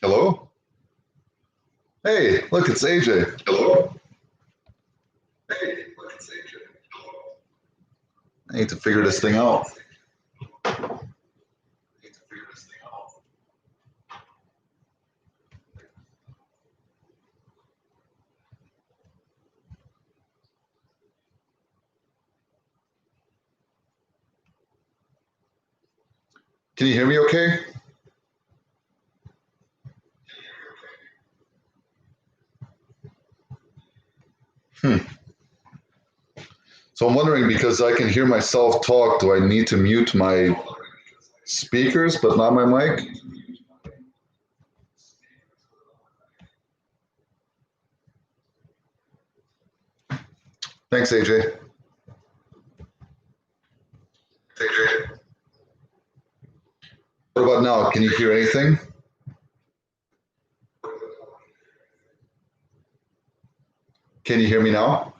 Hello? Hey, look, it's AJ. Hello? Hey, look, it's AJ. I need to figure this thing out. Can you hear me okay? Hmm. So I'm wondering, because I can hear myself talk, do I need to mute my speakers but not my mic? Thanks, AJ. AJ. What about now? Can you hear anything? Can you hear me now?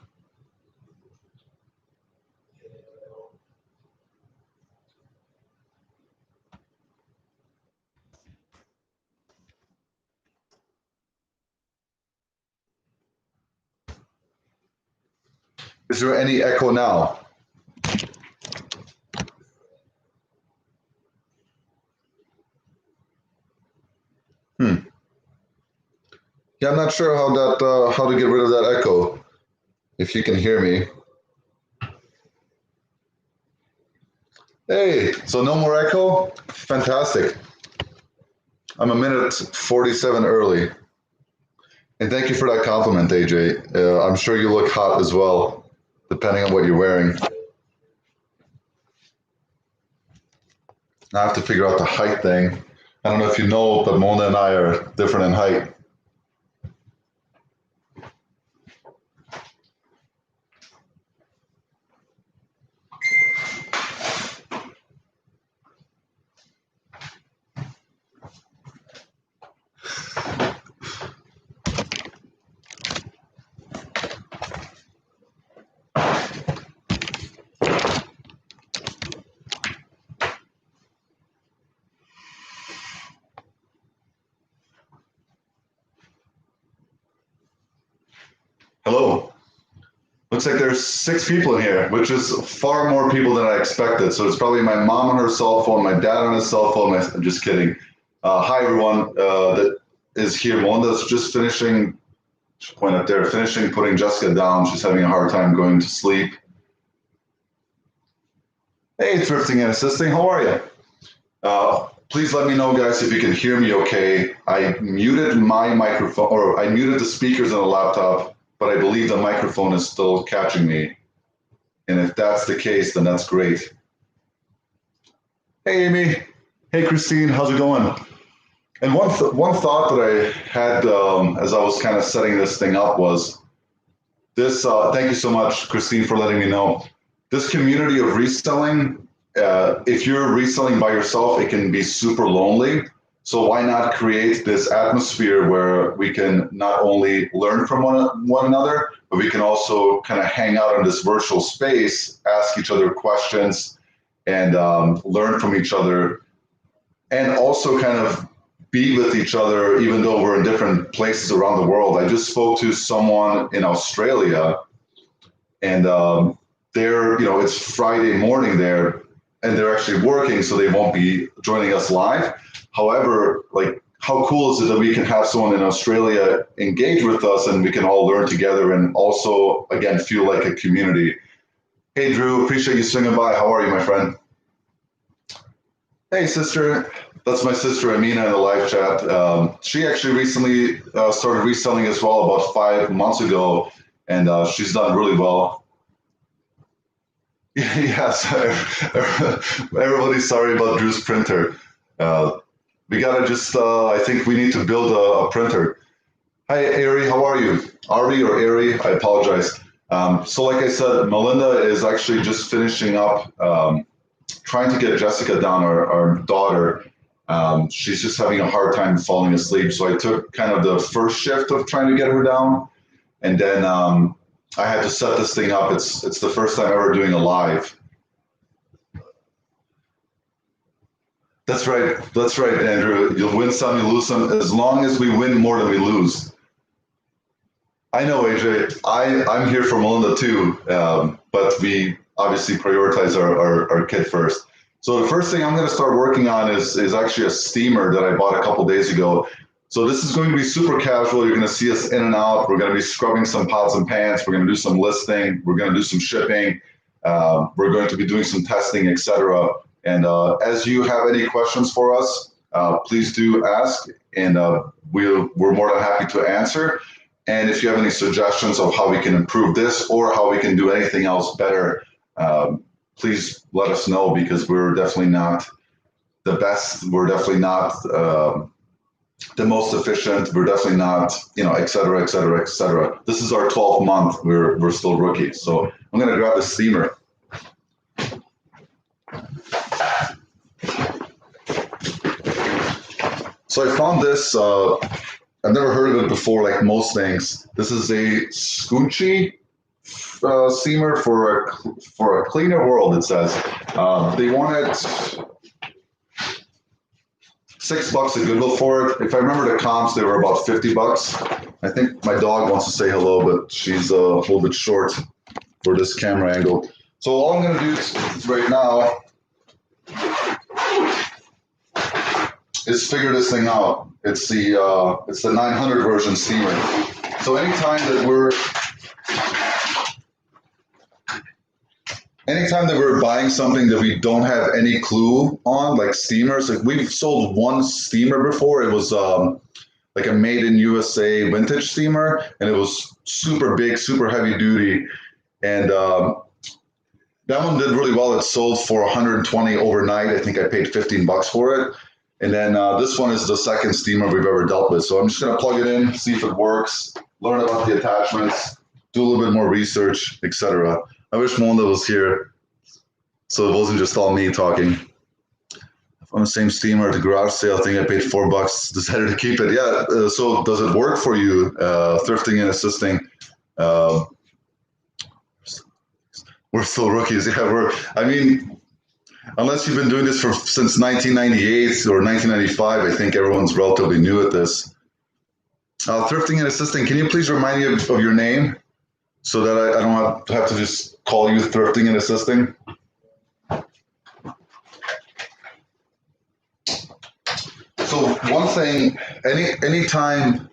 Is there any echo now? Hmm. Yeah, I'm not sure how to get rid of that echo. If you can hear me. Hey, so no more echo? Fantastic. I'm a minute 47 early. And thank you for that compliment, AJ. I'm sure you look hot as well, depending on what you're wearing. I have to figure out the height thing. I don't know if you know, but Mona and I are different in height. Hello. Looks like there's 6 people in here, which is far more people than I expected. So it's probably my mom on her cell phone, my dad on his cell phone. I'm just kidding. Hi, everyone that is here. Melinda's just finishing, point up there, finishing putting Jessica down. She's having a hard time going to sleep. Hey, Thrifting and Assisting, how are you? Please let me know, guys, if you can hear me okay. I muted my microphone, or I muted the speakers on the laptop, but I believe the microphone is still catching me. And if that's the case, then that's great. Hey, Amy. Hey, Christine, how's it going? And one thought that I had as I was kind of setting this thing up was this. Thank you so much, Christine, for letting me know. This community of reselling, if you're reselling by yourself, it can be super lonely. So why not create this atmosphere where we can not only learn from one another, but we can also kind of hang out in this virtual space, ask each other questions, and learn from each other, and also kind of be with each other, even though we're in different places around the world. I just spoke to someone in Australia, and it's Friday morning there, and they're actually working, so they won't be joining us live. However, like, how cool is it that we can have someone in Australia engage with us, and we can all learn together, and also, again, feel like a community. Hey, Drew, appreciate you swinging by. How are you, my friend? Hey, sister. That's my sister Amina in the live chat. She actually recently started reselling as well about 5 months ago, and she's done really well. Yes, everybody's sorry about Drew's printer. We gotta just, I think we need to build a printer. Hi, Ari, how are you? Ari or Ari, I apologize. So like I said, Melinda is actually just finishing up trying to get Jessica down, our daughter. She's just having a hard time falling asleep. So I took kind of the first shift of trying to get her down. And then I had to set this thing up. It's the first time ever doing a live. That's right. That's right, Andrew. You'll win some, you lose some, as long as we win more than we lose. I know, AJ. I'm here for Melinda too, but we obviously prioritize our kid first. So the first thing I'm going to start working on is actually a steamer that I bought a couple days ago. So this is going to be super casual. You're going to see us in and out. We're going to be scrubbing some pots and pans. We're going to do some listing. We're going to do some shipping. We're going to be doing some testing, etc. And as you have any questions for us, please do ask, and we're more than happy to answer. And if you have any suggestions of how we can improve this or how we can do anything else better, please let us know, because we're definitely not the best. We're definitely not the most efficient. We're definitely not, et cetera, et cetera, et cetera. This is our 12th month. We're still rookies. So I'm going to grab the steamer. So I found this. I've never heard of it before, like most things. This is a Scoochie steamer for a cleaner world, it says. They wanted $6 at Goodwill for it. If I remember the comps, they were about $50. I think my dog wants to say hello, but she's a little bit short for this camera angle. So all I'm going to do right now is figure this thing out. It's the 900 version steamer. So anytime that we're buying something that we don't have any clue on, like steamers, like we've sold one steamer before. It was like a made in USA vintage steamer, and it was super big, super heavy duty, and that one did really well. It sold for 120 overnight. I think I paid $15 for it. And then this one is the second steamer we've ever dealt with. So I'm just going to plug it in, see if it works, learn about the attachments, do a little bit more research, etc. I wish Melinda was here so it wasn't just all me talking. On the same steamer at the garage sale, I think I paid $4, decided to keep it. Yeah, so does it work for you, thrifting and assisting? We're still rookies. Yeah, unless you've been doing this since 1998 or 1995, I think everyone's relatively new at this. Thrifting and assisting, can you please remind me of your name so that I don't have to just call you thrifting and assisting? So one thing, anytime,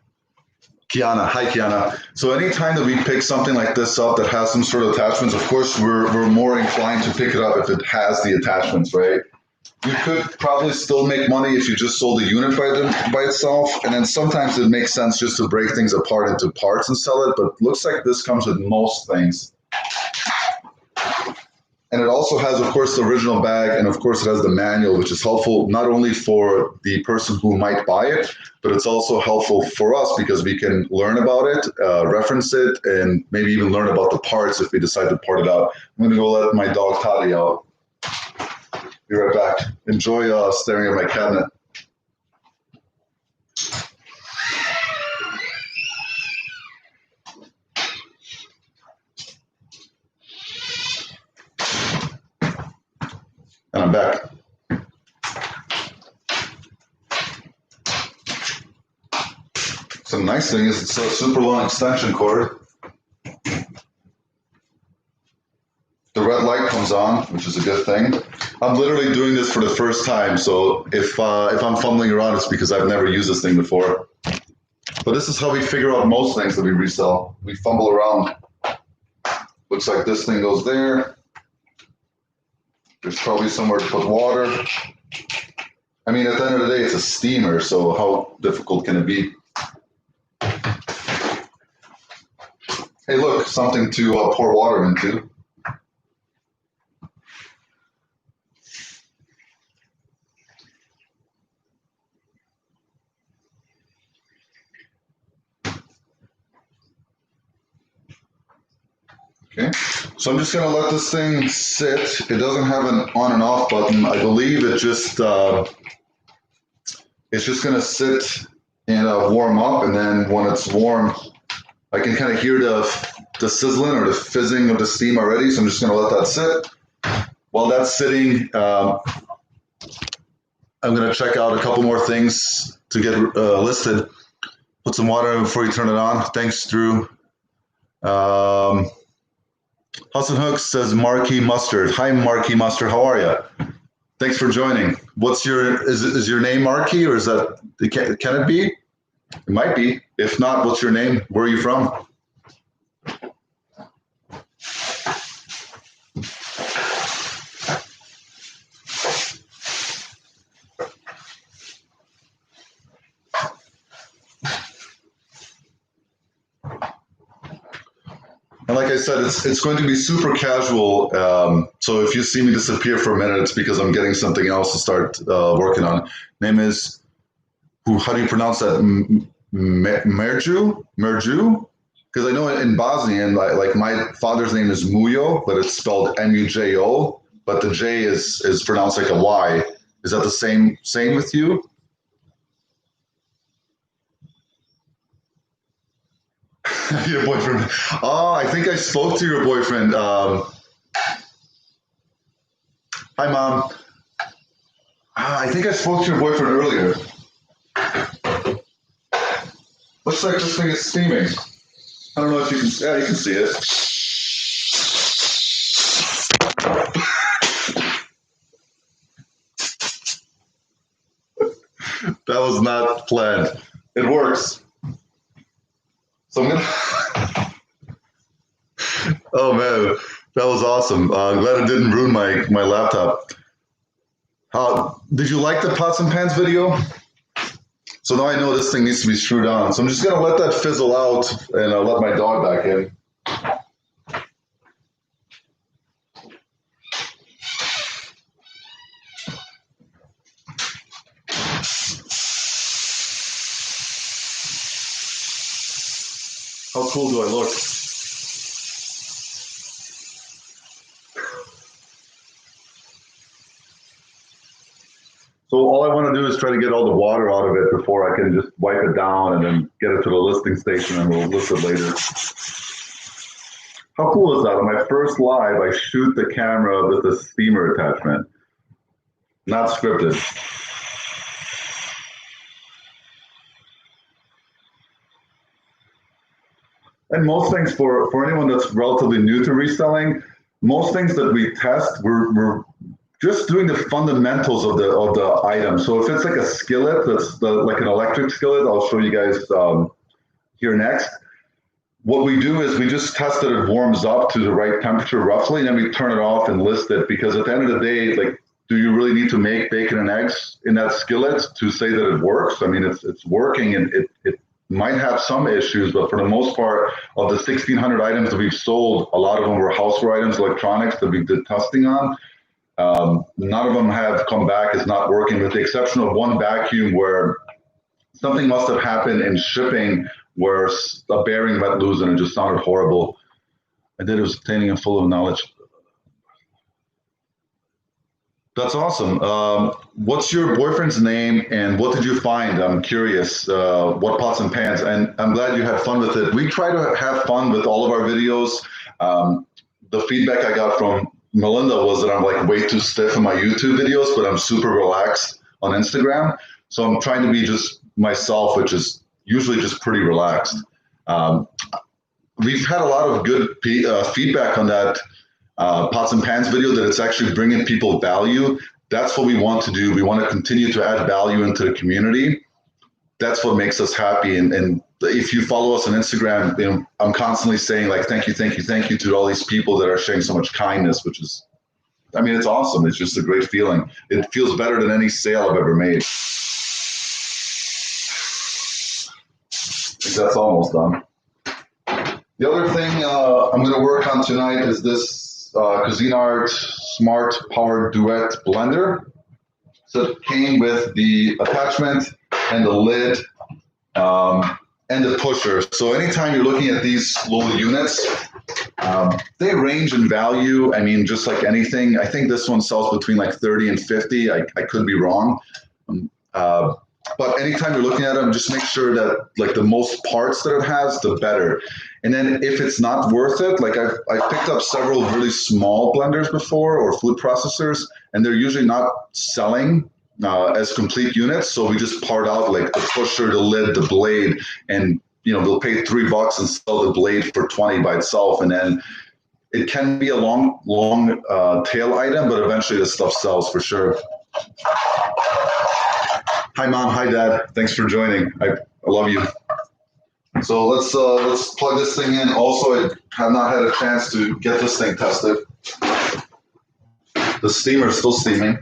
Kiana, hi Kiana. So anytime that we pick something like this up that has some sort of attachments, of course, we're more inclined to pick it up if it has the attachments, right? You could probably still make money if you just sold a unit by itself. And then sometimes it makes sense just to break things apart into parts and sell it. But looks like this comes with most things. And it also has, of course, the original bag. And of course, it has the manual, which is helpful not only for the person who might buy it, but it's also helpful for us because we can learn about it, reference it, and maybe even learn about the parts if we decide to part it out. I'm going to go let my dog Toddy out. Be right back. Enjoy staring at my cabinet. And I'm back. So the nice thing is it's a super long extension cord. The red light comes on, which is a good thing. I'm literally doing this for the first time, so if I'm fumbling around, it's because I've never used this thing before. But this is how we figure out most things that we resell. We fumble around. Looks like this thing goes there. There's probably somewhere to put water. I mean, at the end of the day, it's a steamer, so how difficult can it be? Hey, look, something to pour water into. Okay, so I'm just going to let this thing sit. It doesn't have an on and off button. I believe it's just going to sit and warm up, and then when it's warm, I can kind of hear the sizzling or the fizzing of the steam already, so I'm just going to let that sit. While that's sitting, I'm going to check out a couple more things to get listed. Put some water in before you turn it on. Thanks, Drew. Hustlin Hooks says Marky Mustard. Hi, Marky Mustard. How are you? Thanks for joining. What's your is your name Marky, or is that can it be? It might be. If not, what's your name? Where are you from? And like I said, it's going to be super casual. So if you see me disappear for a minute, it's because I'm getting something else to start working on. Name is, how do you pronounce that? Merju? Merju? Because I know in Bosnian, like my father's name is Mujo, but it's spelled M-U-J-O, but the J is pronounced like a Y. Is that the same with you? Your boyfriend. Oh, I think I spoke to your boyfriend. Hi, Mom. I think I spoke to your boyfriend earlier. Looks like this thing is steaming. I don't know if you can. Yeah, you can see it. That was not planned. It works. So I'm gonna. Oh man, that was awesome. I'm glad it didn't ruin my laptop. Did you like the pots and pans video? So now I know this thing needs to be screwed on. So I'm just gonna let that fizzle out and I'll let my dog back in. How cool do I look? So all I want to do is try to get all the water out of it before I can just wipe it down and then get it to the listing station and we'll list it later. How cool is that? On my first live, I shoot the camera with the steamer attachment. Not scripted. And most things for anyone that's relatively new to reselling, most things that we test, we're just doing the fundamentals of the item. So if it's like a skillet, that's like an electric skillet, I'll show you guys here next. What we do is we just test that it warms up to the right temperature roughly, and then we turn it off and list it, because at the end of the day, like, do you really need to make bacon and eggs in that skillet to say that it works? I mean, it's working, and it might have some issues, but for the most part, of the 1,600 items that we've sold, a lot of them were houseware items, electronics that we did testing on. None of them have come back as not working, with the exception of one vacuum where something must have happened in shipping where a bearing let loose and it just sounded horrible. I did it was obtaining and full of knowledge. That's awesome. What's your boyfriend's name and what did you find? I'm curious. What pots and pans? And I'm glad you had fun with it. We try to have fun with all of our videos. The feedback I got from Melinda was that I'm like way too stiff in my YouTube videos, but I'm super relaxed on Instagram. So I'm trying to be just myself, which is usually just pretty relaxed. We've had a lot of good feedback on that pots and pans video, that it's actually bringing people value. That's what we want to do. We want to continue to add value into the community. That's what makes us happy. And if you follow us on Instagram, you know, I'm constantly saying like, thank you to all these people that are sharing so much kindness, which is, I mean, it's awesome. It's just a great feeling. It feels better than any sale I've ever made. I think that's almost done. The other thing I'm going to work on tonight is this Cuisinart Smart Power Duet Blender. So it came with the attachment and the lid and the pusher. So anytime you're looking at these little units, they range in value. I mean, just like anything, I think this one sells between like 30 and 50. I could be wrong. But anytime you're looking at them, just make sure that like the most parts that it has, the better. And then if it's not worth it, like I've picked up several really small blenders before or food processors, and they're usually not selling as complete units. So we just part out like the pusher, the lid, the blade, and they'll pay $3 and sell the blade for 20 by itself. And then it can be a long tail item, but eventually this stuff sells for sure. Hi, Mom. Hi, Dad. Thanks for joining. I love you. So let's plug this thing in. Also, I have not had a chance to get this thing tested. The steamer is still steaming.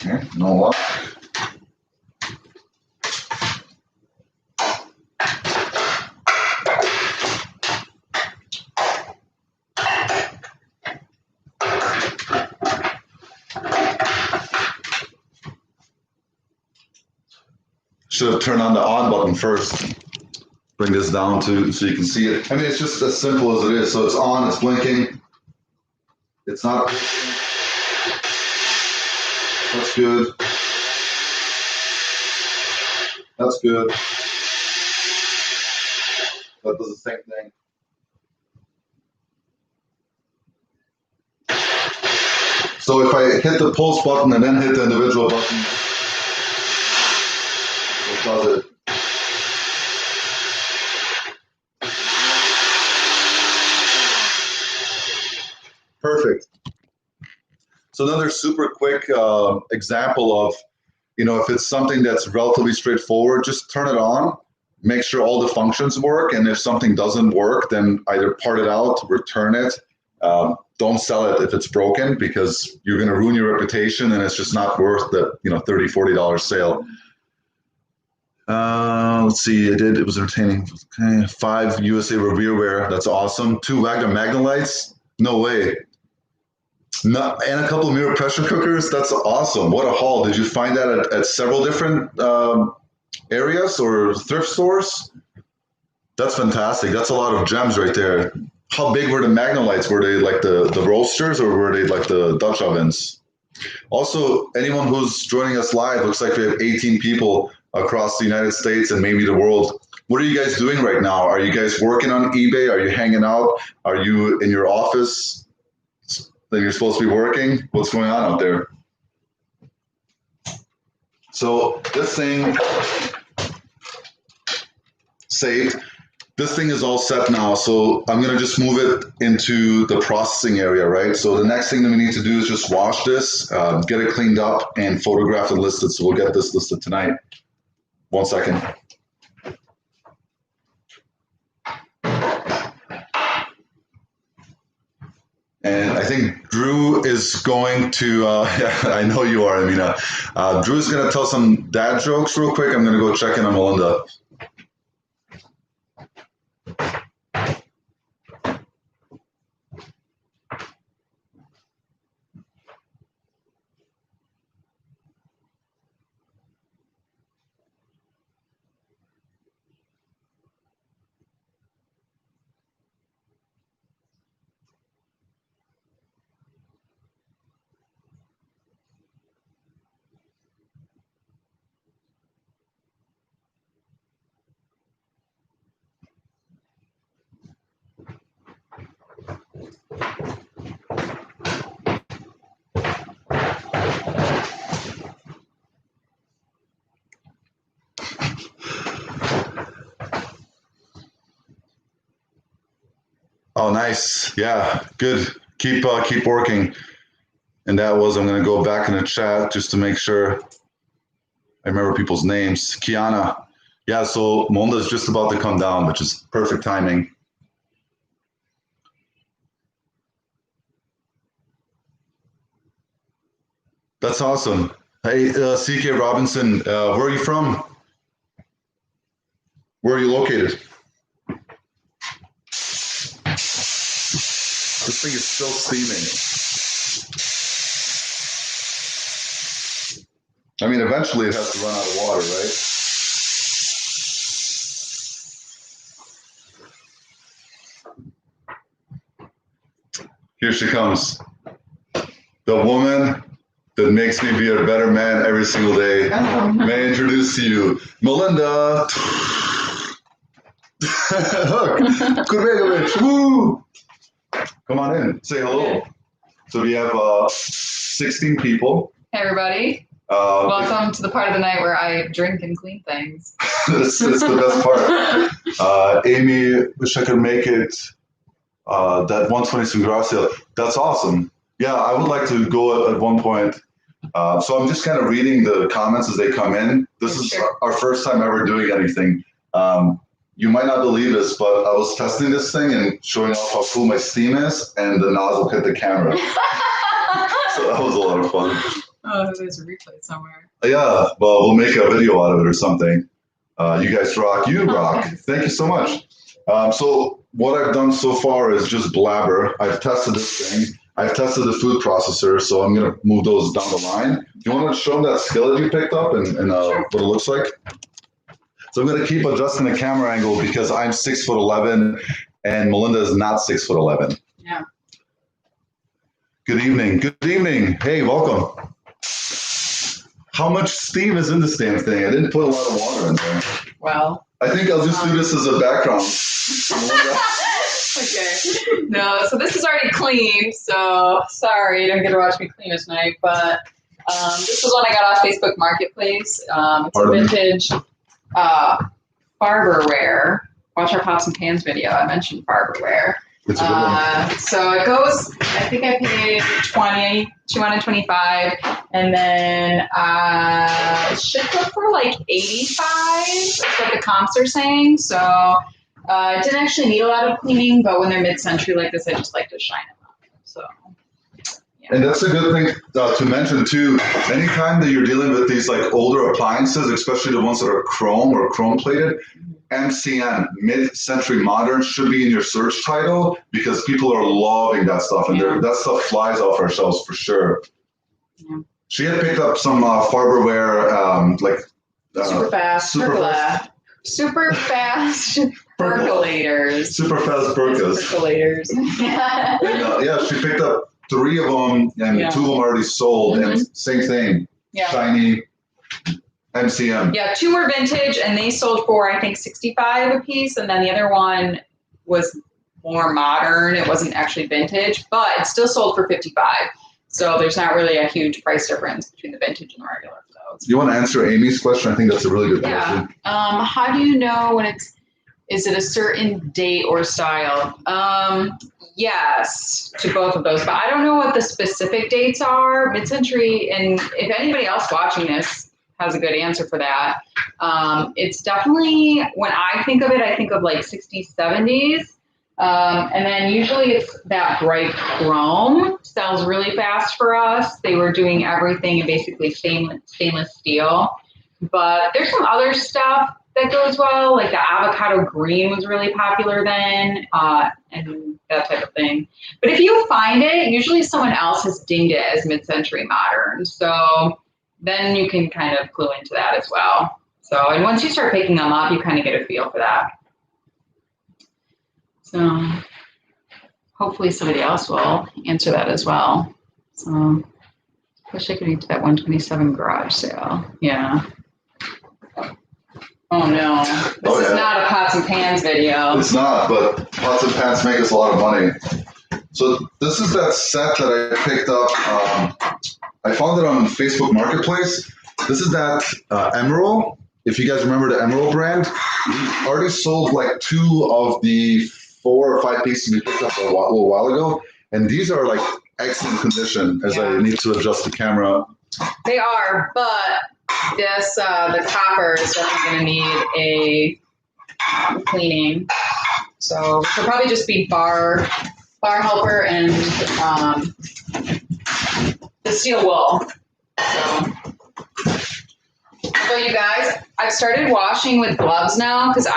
Okay, no luck. Should have turned on the on button first. Bring this down so you can see it. I mean, it's just as simple as it is. So it's on, it's blinking. It's not. That's good. That's good. That does the same thing. So if I hit the pulse button and then hit the individual button, it does it. Perfect. So another super quick example of, if it's something that's relatively straightforward, just turn it on, make sure all the functions work. And if something doesn't work, then either part it out, return it. Don't sell it if it's broken, because you're going to ruin your reputation and it's just not worth the $30, $40 sale. Let's see, it was entertaining. Okay, 5 USA rearwear, that's awesome. 2 Wagner Magnolites, no way. And a couple of mirror pressure cookers, that's awesome. What a haul. Did you find that at several different areas or thrift stores? That's fantastic. That's a lot of gems right there. How big were the Magnolites? Were they like the roasters, or were they like the Dutch ovens? Also, anyone who's joining us live, looks like we have 18 people across the United States and maybe the world. What are you guys doing right now? Are you guys working on eBay? Are you hanging out? Are you in your office that you're supposed to be working? What's going on out there? So this thing saved. This thing is all set now. So I'm going to just move it into the processing area, right? So the next thing that we need to do is just wash this, get it cleaned up, and photographed and listed. So we'll get this listed tonight. 1 second. And I think Drew is going to, I know you are, Amina. Drew's going to tell some dad jokes real quick. I'm going to go check in on Melinda. Oh, nice. Yeah, good. Keep working. And that was, I'm going to go back in the chat just to make sure I remember people's names. Kiana. Yeah, so Melinda's just about to come down, which is perfect timing. That's awesome. Hey, CK Robinson, where are you from? Where are you located? This thing is still steaming. I mean, eventually it has to run out of water, right? Here she comes. The woman that makes me be a better man every single day. May I introduce to you Melinda Hook. Kurbegovic. Woo! Come on in. Say hello. So we have 16 people. Hey everybody. Welcome to the part of the night where I drink and clean things. It's the best part. Amy, wish I could make it that 120 some gracia. That's awesome. Yeah, I would like to go at one point. So I'm just kind of reading the comments as they come in. This is our first time ever doing anything. You might not believe this, but I was testing this thing and showing off how cool my steam is, and the nozzle hit the camera. So that was a lot of fun. Oh, there's a replay somewhere. Yeah, well, we'll make a video out of it or something. You guys rock. You rock. Thank you so much. So what I've done so far is just blabber. I've tested this thing. I've tested the food processor, so I'm going to move those down the line. Do you want to show them that skillet you picked up and Sure. what it looks like? So I'm going to keep adjusting the camera angle because I'm 6'11" and Melinda is not 6'11". Yeah. Good evening. Good evening. Hey, welcome. How much steam is in this damn thing? I didn't put a lot of water in there. Well. I think I'll just do this as a background. Okay. No, so this is already clean, so sorry you don't get to watch me clean this night, but this is one I got off Facebook Marketplace. It's a vintage barberware. Watch our pots and pans video. I mentioned barberware. It's a good one. So it goes, I think I paid 225, and then it should go for like 85, is what the comps are saying. So it didn't actually need a lot of cleaning, but when they're mid-century like this, I just like to shine them up. So, yeah. And that's a good thing to mention too. Anytime that you're dealing with these like older appliances, especially the ones that are chrome or chrome plated, MCM, mid-century modern, should be in your search title because people are loving that stuff, and that stuff flies off our shelves for sure. Yeah. She had picked up some farberware, super fast percolators. Super fast percolators. Yeah. And, yeah, she picked up 3 of them, and 2 of them already sold, and same thing, shiny. MCM. Yeah, 2 were vintage, and they sold for, I think, $65 a piece, and then the other one was more modern. It wasn't actually vintage, but it still sold for $55. So there's not really a huge price difference between the vintage and the regular. So you want to answer Amy's question? I think that's a really good question. How do you know when is it a certain date or style? Yes, to both of those, but I don't know what the specific dates are. Mid-century, and if anybody else watching this has a good answer for that. It's definitely, when I think of it, I think of like 60s, 70s. And then usually it's that bright chrome sells really fast for us. They were doing everything in basically stainless steel. But there's some other stuff that goes well, like the avocado green was really popular then, and that type of thing. But if you find it, usually someone else has dinged it as mid-century modern. So then you can kind of clue into that as well. So, and once you start picking them up, you kind of get a feel for that. So hopefully somebody else will answer that as well. So wish I could get to that 127 garage sale. Yeah. Oh no, this is not a pots and pans video. It's not, but pots and pans make us a lot of money. So this is that set that I picked up. I found it on Facebook Marketplace. This is that Emerald. If you guys remember the Emerald brand, we already sold like 2 of the 4 or 5 pieces we picked up a little while ago. And these are like excellent condition as I need to adjust the camera. They are, but this, the copper is definitely going to need a cleaning. So it'll probably just be bar helper and the steel wool. So you guys, I've started washing with gloves now because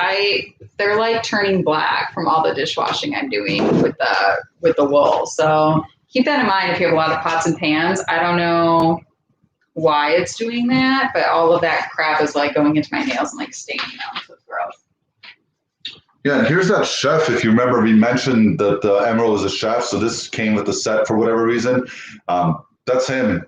they're like turning black from all the dishwashing I'm doing with the wool. So keep that in mind if you have a lot of pots and pans. I don't know why it's doing that, but all of that crap is like going into my nails and like staining them. So it's gross. Yeah, and here's that chef. If you remember, we mentioned that Emerald is a chef, so this came with the set for whatever reason. That's him.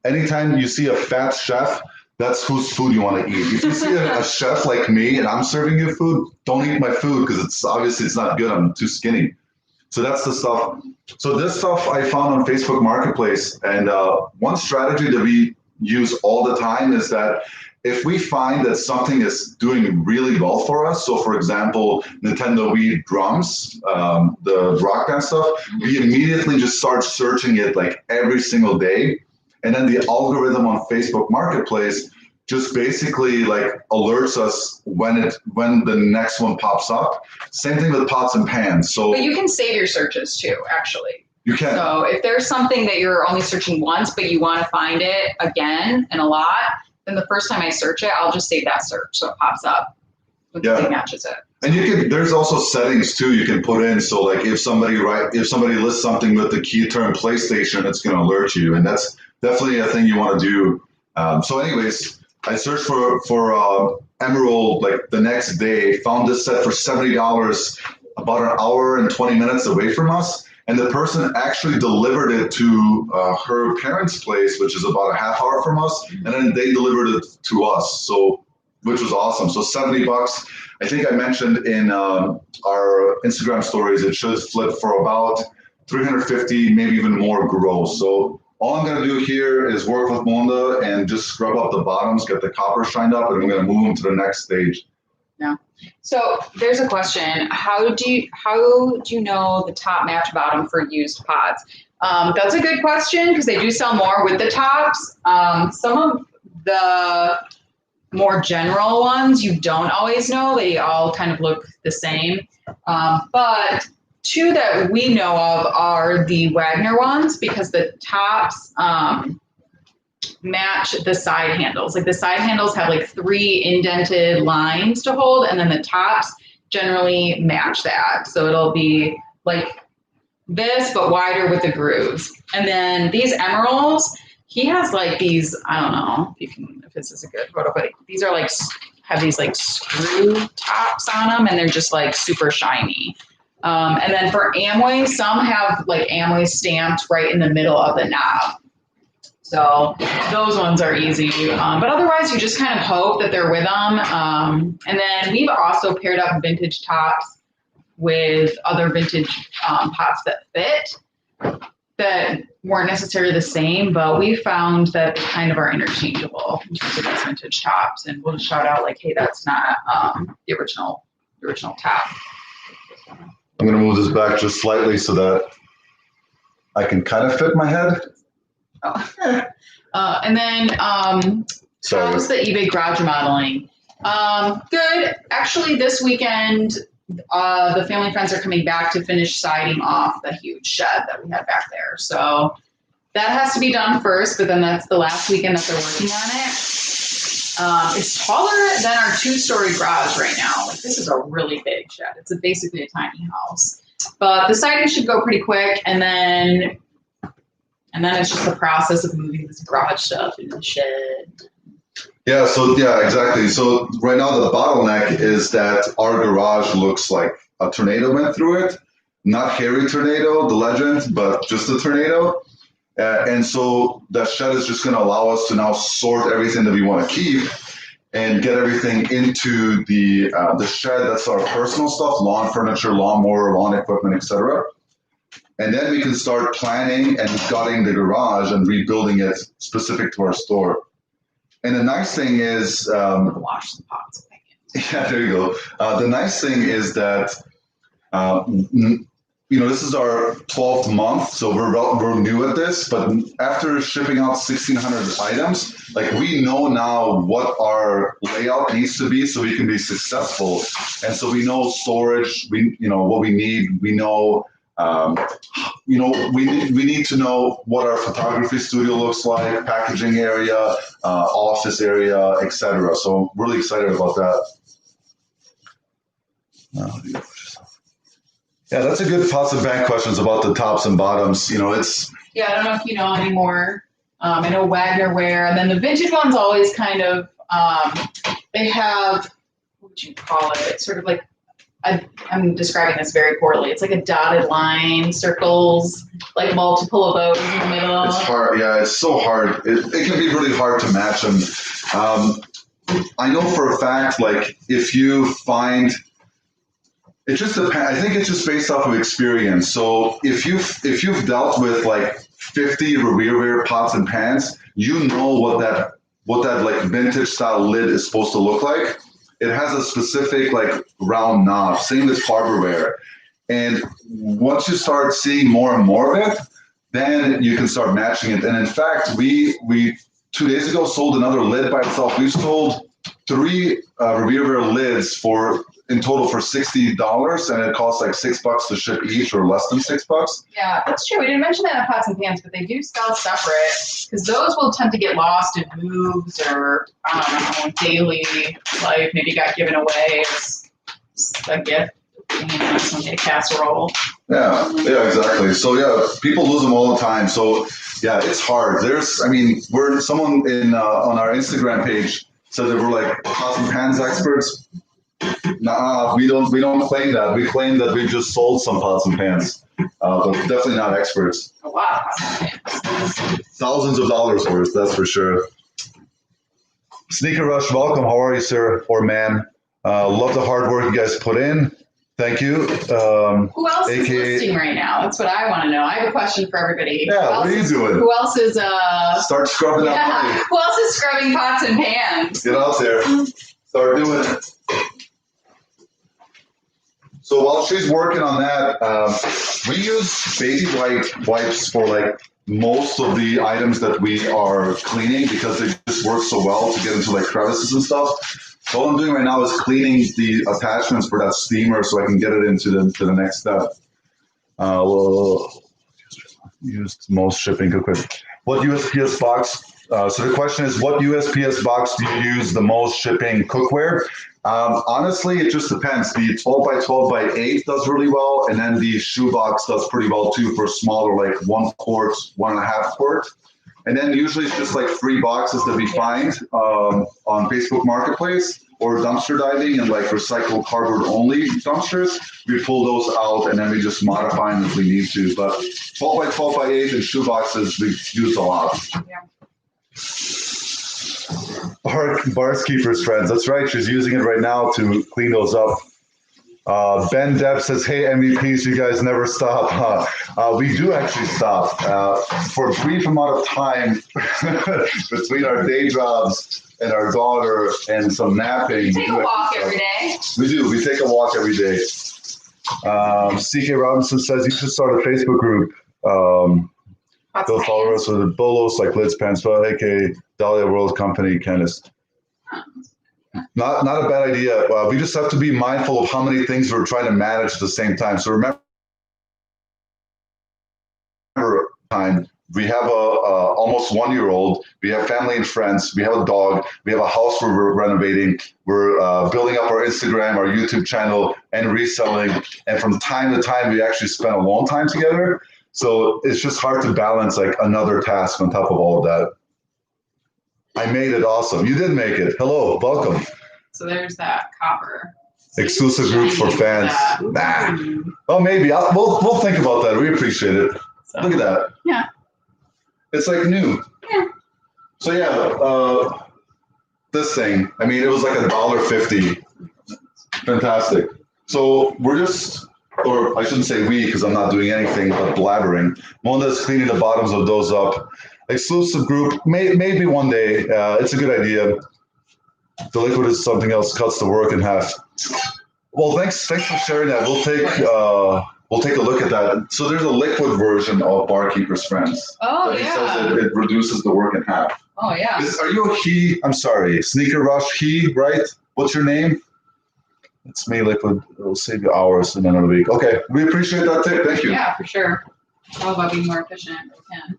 Anytime you see a fat chef, that's whose food you want to eat. If you see a chef like me and I'm serving you food, don't eat my food because it's obviously it's not good. I'm too skinny. So that's the stuff. So this stuff I found on Facebook Marketplace, and one strategy that we use all the time is that if we find that something is doing really well for us, so for example, Nintendo Wii drums, the Rock Band stuff, we immediately just start searching it like every single day. And then the algorithm on Facebook Marketplace just basically like alerts us when the next one pops up. Same thing with pots and pans. So but you can save your searches too, actually. You can. So if there's something that you're only searching once, but you want to find it again and a lot, then the first time I search it, I'll just save that search so it pops up when the thing matches it. And you can. There's also settings too you can put in. So like if somebody lists something with the key term PlayStation, it's going to alert you, and that's definitely a thing you want to do. So anyways, I searched for Emerald like the next day, found this set for $70, about an hour and 20 minutes away from us. And the person actually delivered it to her parents' place, which is about a half hour from us. And then they delivered it to us, so which was awesome. So $70. I think I mentioned in our Instagram stories, it should flip for about 350, maybe even more gross. So all I'm going to do here is work with Monda and just scrub up the bottoms, get the copper shined up, and I'm going to move them to the next stage. Yeah. So there's a question. How do you know the top match bottom for used pods? That's a good question because they do sell more with the tops. Some of the more general ones you don't always know. They all kind of look the same. But two that we know of are the Wagner ones because the tops match the side handles. Like the side handles have like 3 indented lines to hold, and then the tops generally match that. So it'll be like this, but wider with the grooves. And then these Emeralds, he has like these, I don't know if this is a good photo, but these are like, have these like screw tops on them, and they're just like super shiny. And then for Amway, some have like Amway stamped right in the middle of the knob. So those ones are easy. But otherwise, you just kind of hope that they're with them. And then we've also paired up vintage tops with other vintage pots that fit that weren't necessarily the same, but we found that they kind of are interchangeable in terms of these vintage tops. And we'll just shout out like, hey, that's not the original top. I'm going to move this back just slightly so that I can kind of fit my head. Oh. And then how's the eBay garage modeling? Good. Actually, this weekend, the family and friends are coming back to finish siding off the huge shed that we had back there. So that has to be done first, but then that's the last weekend that they're working on it. It's taller than our 2-story garage right now. Like this is a really big shed. It's basically a tiny house. But the siding should go pretty quick, and then it's just the process of moving this garage stuff into the shed. Yeah, exactly. So right now the bottleneck is that our garage looks like a tornado went through it. Not Harry Tornado, the legend, but just a tornado. And so that shed is just going to allow us to now sort everything that we want to keep and get everything into the shed. That's our personal stuff, lawn furniture, lawnmower, lawn equipment, etc. And then we can start planning and gutting the garage and rebuilding it specific to our store. And the nice thing is, wash the pots. Yeah, there you go. The nice thing is that, this is our 12th month, so we're new at this. But after shipping out 1,600 items, like we know now what our layout needs to be so we can be successful. And so we know storage. We what we need. We know. We need to know what our photography studio looks like, packaging area, office area, etc. So I'm really excited about that. Yeah, that's a good pots and pan questions about the tops and bottoms. It's. Yeah, I don't know if you know anymore. I know Wagner wear, and then the vintage ones always kind of they have, what would you call it? Sort of like I'm describing this very poorly. It's like a dotted line, circles, like multiple of those in the middle. It's hard. Yeah, it's so hard. It can be really hard to match them. I know for a fact, like if you find, it just depends. I think it's just based off of experience. So if you've dealt with like 50 rear pots and pans, you know what that like vintage style lid is supposed to look like. It has a specific like round knob, same as barberware. And once you start seeing more and more of it, then you can start matching it. And in fact, we 2 days ago sold another lid by itself. We sold 3 Reverbera lids in total for $60, and it costs like $6 to ship each, or less than $6. Yeah, that's true. We didn't mention that in pots and pans, but they do sell separate because those will tend to get lost in moves or I don't know, daily life. Maybe got given away as a gift. Some casserole. Yeah, exactly. So yeah, people lose them all the time. So yeah, it's hard. We're someone in on our Instagram page said that we're like pots and pans experts. Nah, we don't claim that. We claim that we just sold some pots and pans, but definitely not experts. A lot of pots and pans. Thousands of dollars worth, that's for sure. Sneaker Rush, welcome. How are you, sir or ma'am? Love the hard work you guys put in. Thank you. Who else is listing right now? That's what I want to know. I have a question for everybody. Yeah, what are you doing? Who else is Start scrubbing that money. Who else is scrubbing pots and pans? Get out there. Start doing it. So while she's working on that, we use baby wipes for like most of the items that we are cleaning because they just work so well to get into like crevices and stuff. So all I'm doing right now is cleaning the attachments for that steamer so I can get it into the next step. We'll use most shipping equipment. What USPS box? So the question is, what USPS box do you use the most shipping cookware? Honestly, it just depends. The 12 by 12 by 8 does really well, and then the shoebox does pretty well too for smaller, like 1 quart, 1.5 quart. And then usually it's just like free boxes that we find on Facebook Marketplace or dumpster diving and like recycled cardboard only dumpsters. We pull those out and then we just modify them if we need to. But 12 by 12 by 8 and shoe boxes we use a lot. Yeah. Bars Keeper's friends. That's right. She's using it right now to clean those up. Ben Depp says, hey, MVPs, you guys never stop. We do actually stop. For a brief amount of time between our day jobs and our daughter and some napping. You take a walk every day. We do. We take a walk every day. CK Robinson says, you should start a Facebook group. They'll follow us with the Bolos, like Lids Pants, aka Dahlia World Company, Chemist. Not a bad idea. We just have to be mindful of how many things we're trying to manage at the same time. So remember, we have a almost 1-year-old. We have family and friends. We have a dog. We have a house we're renovating. We're building up our Instagram, our YouTube channel, and reselling. And from time to time, we actually spend alone time together. So it's just hard to balance like another task on top of all of that. I made it. Awesome. You did make it. Hello. Welcome. So there's that copper. Exclusive group for fans. Nah. Oh, maybe. We'll think about that. We appreciate it. So, look at that. Yeah. It's like new. Yeah. So yeah, this thing, I mean, it was like $1.50. Fantastic. So we're just, or I shouldn't say we, because I'm not doing anything but blabbering. Monda's cleaning the bottoms of those up. Exclusive group, maybe one day. It's a good idea. The liquid is something else, cuts the work in half. Well, thanks for sharing that. We'll take a look at that. So there's a liquid version of Barkeeper's Friends. Oh, He yeah. says it reduces the work in half. Oh, yeah. Are you a he? I'm sorry, Sneaker Rush he, right? What's your name? It's me, Liquid. It'll save you hours in another week. Okay, we appreciate that tip. Thank you. Yeah, for sure. All about being more efficient if we can.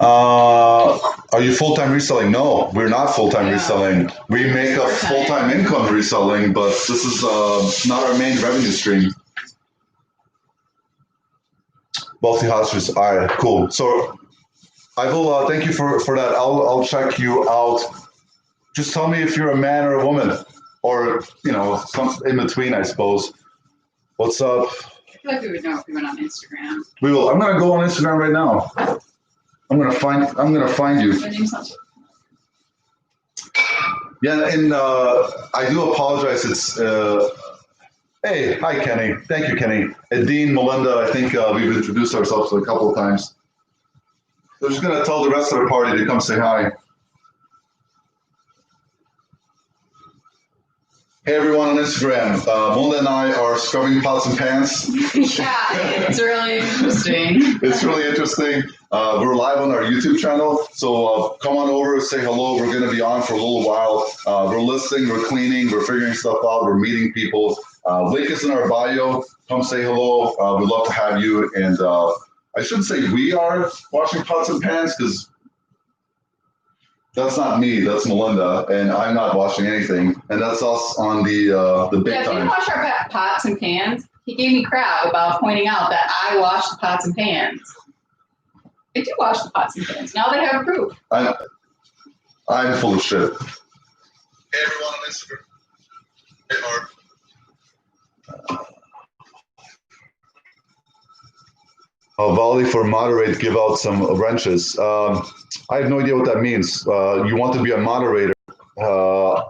Are you full-time reselling? No, we're not full-time reselling. We make a full-time income reselling, but this is not our main revenue stream. Multi-hosters. All right, cool. So I will. Thank you for that. I'll check you out. Just tell me if you're a man or a woman, or some in between, I suppose. What's up? I feel like we would know if we went on Instagram. We will. I'm gonna go on Instagram right now. I'm gonna find you. My name's not. Yeah, and I do apologize. It's hey, hi Kenny. Thank you, Kenny. And Dean, Melinda. I think we've introduced ourselves a couple of times. So I'm just gonna tell the rest of the party to come say hi. Hey everyone on Instagram. Melinda and I are scrubbing pots and pans. Yeah, it's really interesting. It's really interesting. We're live on our YouTube channel, so come on over, say hello. We're going to be on for a little while. We're listening, we're cleaning, we're figuring stuff out, we're meeting people. Link is in our bio. Come say hello. We'd love to have you. And I shouldn't say we are washing pots and pans because that's not me. That's Melinda, and I'm not washing anything. And that's us on the big Yeah, if time. you wash our pots and pans, he gave me crap about pointing out that I wash the pots and pans. I do wash the pots and pans. Now they have proof. I'm full of shit. Hey everyone on Instagram. Hey Mark. Volley for moderate, give out some wrenches. I have no idea what that means. You want to be a moderator.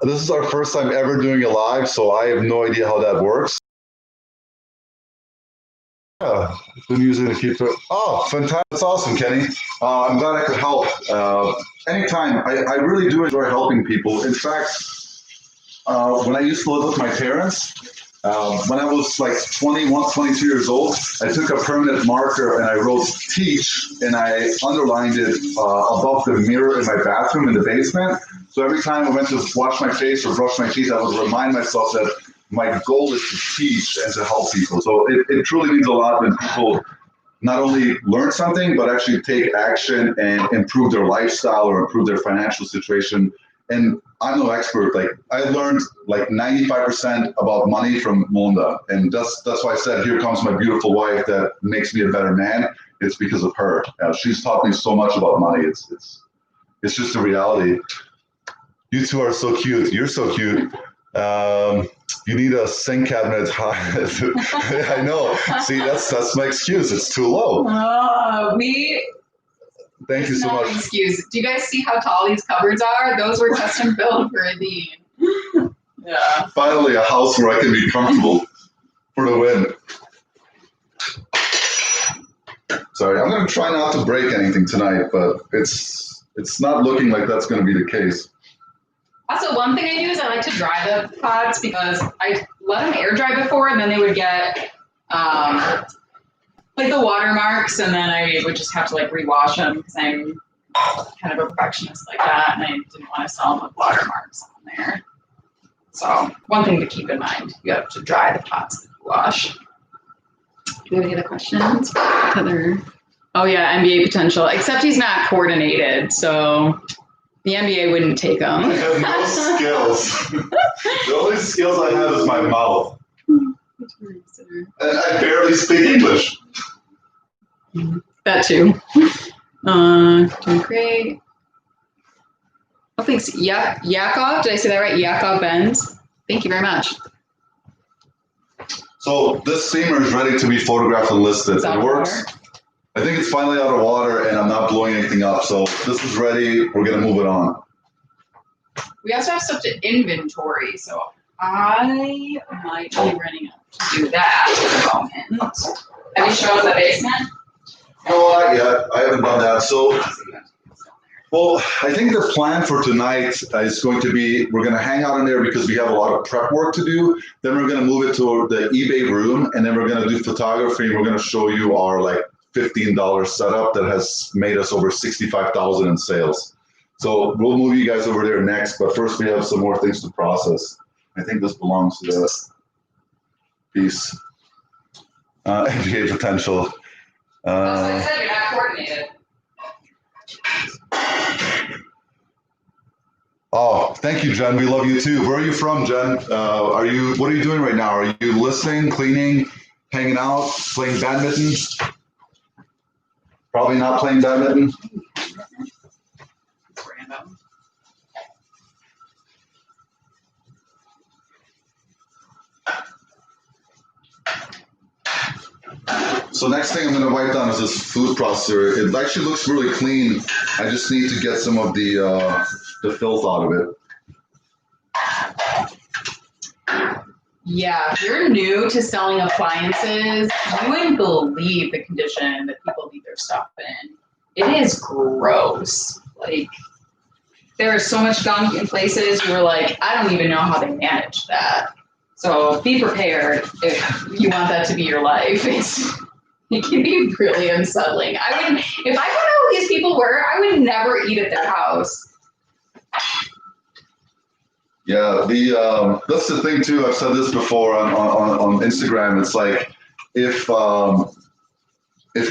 This is our first time ever doing it live, so I have no idea how that works. Yeah, been using the keep. Oh, fantastic. That's awesome, Kenny. I'm glad I could help. Anytime. I really do enjoy helping people. In fact, when I used to live with my parents, when I was like 21, 22 years old, I took a permanent marker and I wrote teach and I underlined it above the mirror in my bathroom in the basement. So every time I went to wash my face or brush my teeth, I would remind myself that my goal is to teach and to help people. So it truly means a lot when people not only learn something, but actually take action and improve their lifestyle or improve their financial situation. And I'm no expert. Like I learned like 95% about money from Melinda, and that's why I said, here comes my beautiful wife that makes me a better man. It's because of her. She's taught me so much about money. It's just a reality. You two are so cute. You're so cute. You need a sink cabinet. I know. See, that's my excuse. It's too low. Thank you so much. Excuse. Do you guys see how tall these cupboards are? Those were custom built for Dean. Yeah. Finally, a house where I can be comfortable for the win. Sorry, I'm going to try not to break anything tonight, but it's not looking like that's going to be the case. Also, one thing I do is I like to dry the pots because I let them air dry before, and then they would get like the watermarks, and then I would just have to like rewash them because I'm kind of a perfectionist like that, and I didn't want to sell them with watermarks on there. So one thing to keep in mind, you have to dry the pots that you wash. Do you have any other questions? Oh yeah, NBA potential, except he's not coordinated, so the NBA wouldn't take him. I have no skills. The only skills I have is my mouth. And I barely speak English. That too. Doing great. Oh, thanks. Yakov, did I say that right? Yakov Benz. Thank you very much. So this steamer is ready to be photographed and listed. It works. I think it's finally out of water and I'm not blowing anything up. So this is ready. We're going to move it on. We also have stuff to inventory. So I might be running up to do that at the moment. Have you shown the basement? No, not yet. I haven't done that. So, well, I think the plan for tonight is going to be, we're going to hang out in there because we have a lot of prep work to do. Then we're going to move it to the eBay room, and then we're going to do photography, and we're going to show you our like $15 setup that has made us over $65,000 in sales. So we'll move you guys over there next, but first we have some more things to process. I think this belongs to this piece. NBA potential. Like I said, you're not coordinated. Oh, thank you, Jen. We love you too. Where are you from, Jen? What are you doing right now? Are you listening, cleaning, hanging out, playing badminton? Probably not playing badminton. them. So next thing I'm going to wipe down is this food processor. It actually looks really clean. I just need to get some of the filth out of it. Yeah, if you're new to selling appliances, you wouldn't believe the condition that people leave their stuff in. It is gross. Like, there is so much gunk in places where, like, I don't even know how they manage that. So be prepared if you want that to be your life. It can be really unsettling. I wouldn't, if I found out who these people were, I would never eat at their house. Yeah, that's the thing too. I've said this before on Instagram. It's like if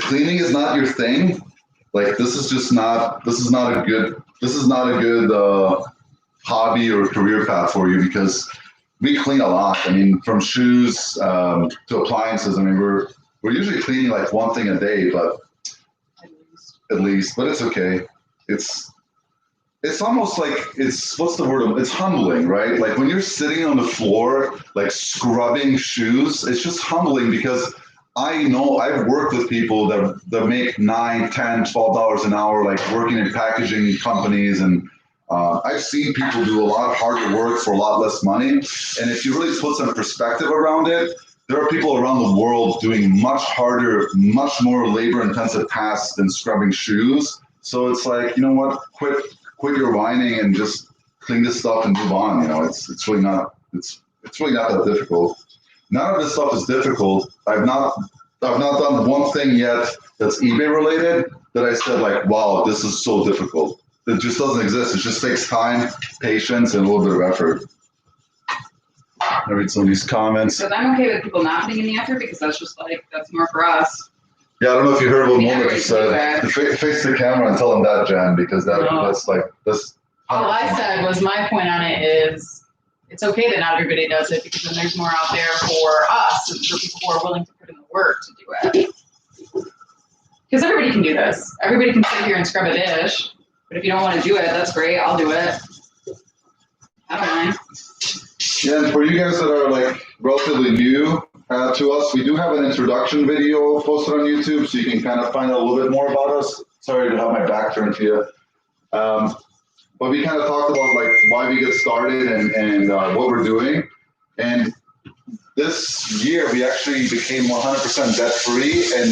cleaning is not your thing, like this is not a good hobby or career path for you, because we clean a lot. I mean, from shoes to appliances. I mean, we're usually cleaning like one thing a day, but at least, but it's okay. It's almost like what's the word? It's humbling, right? Like when you're sitting on the floor, like scrubbing shoes, it's just humbling, because I know I've worked with people that make $9, $10, $12 an hour, like working in packaging companies. And I've seen people do a lot harder work for a lot less money. And if you really put some perspective around it, there are people around the world doing much harder, much more labor intensive tasks than scrubbing shoes. So it's like, you know what, quit your whining and just clean this stuff and move on. You know, it's really not that difficult. None of this stuff is difficult. I've not done one thing yet that's eBay related that I said like, wow, this is so difficult. It just doesn't exist. It just takes time, patience, and a little bit of effort. I read some of these comments. But I'm okay with people not putting in the effort, because that's just like, that's more for us. Yeah, I don't know if you heard what Yeah, moment you said. Face the camera and tell them that, Jen, because that's. All I said was, my point on it is, it's okay that not everybody does it, because then there's more out there for us and for people who are willing to put in the work to do it. Because everybody can do this. Everybody can sit here and scrub a dish, but if you don't want to do it, that's great. I'll do it. I don't mind. Yeah, and for you guys that are like relatively new to us, we do have an introduction video posted on YouTube, so you can kind of find out a little bit more about us. Sorry to have my back turned to you. But we kind of talked about like why we get started and what we're doing. And this year we actually became 100% debt free, and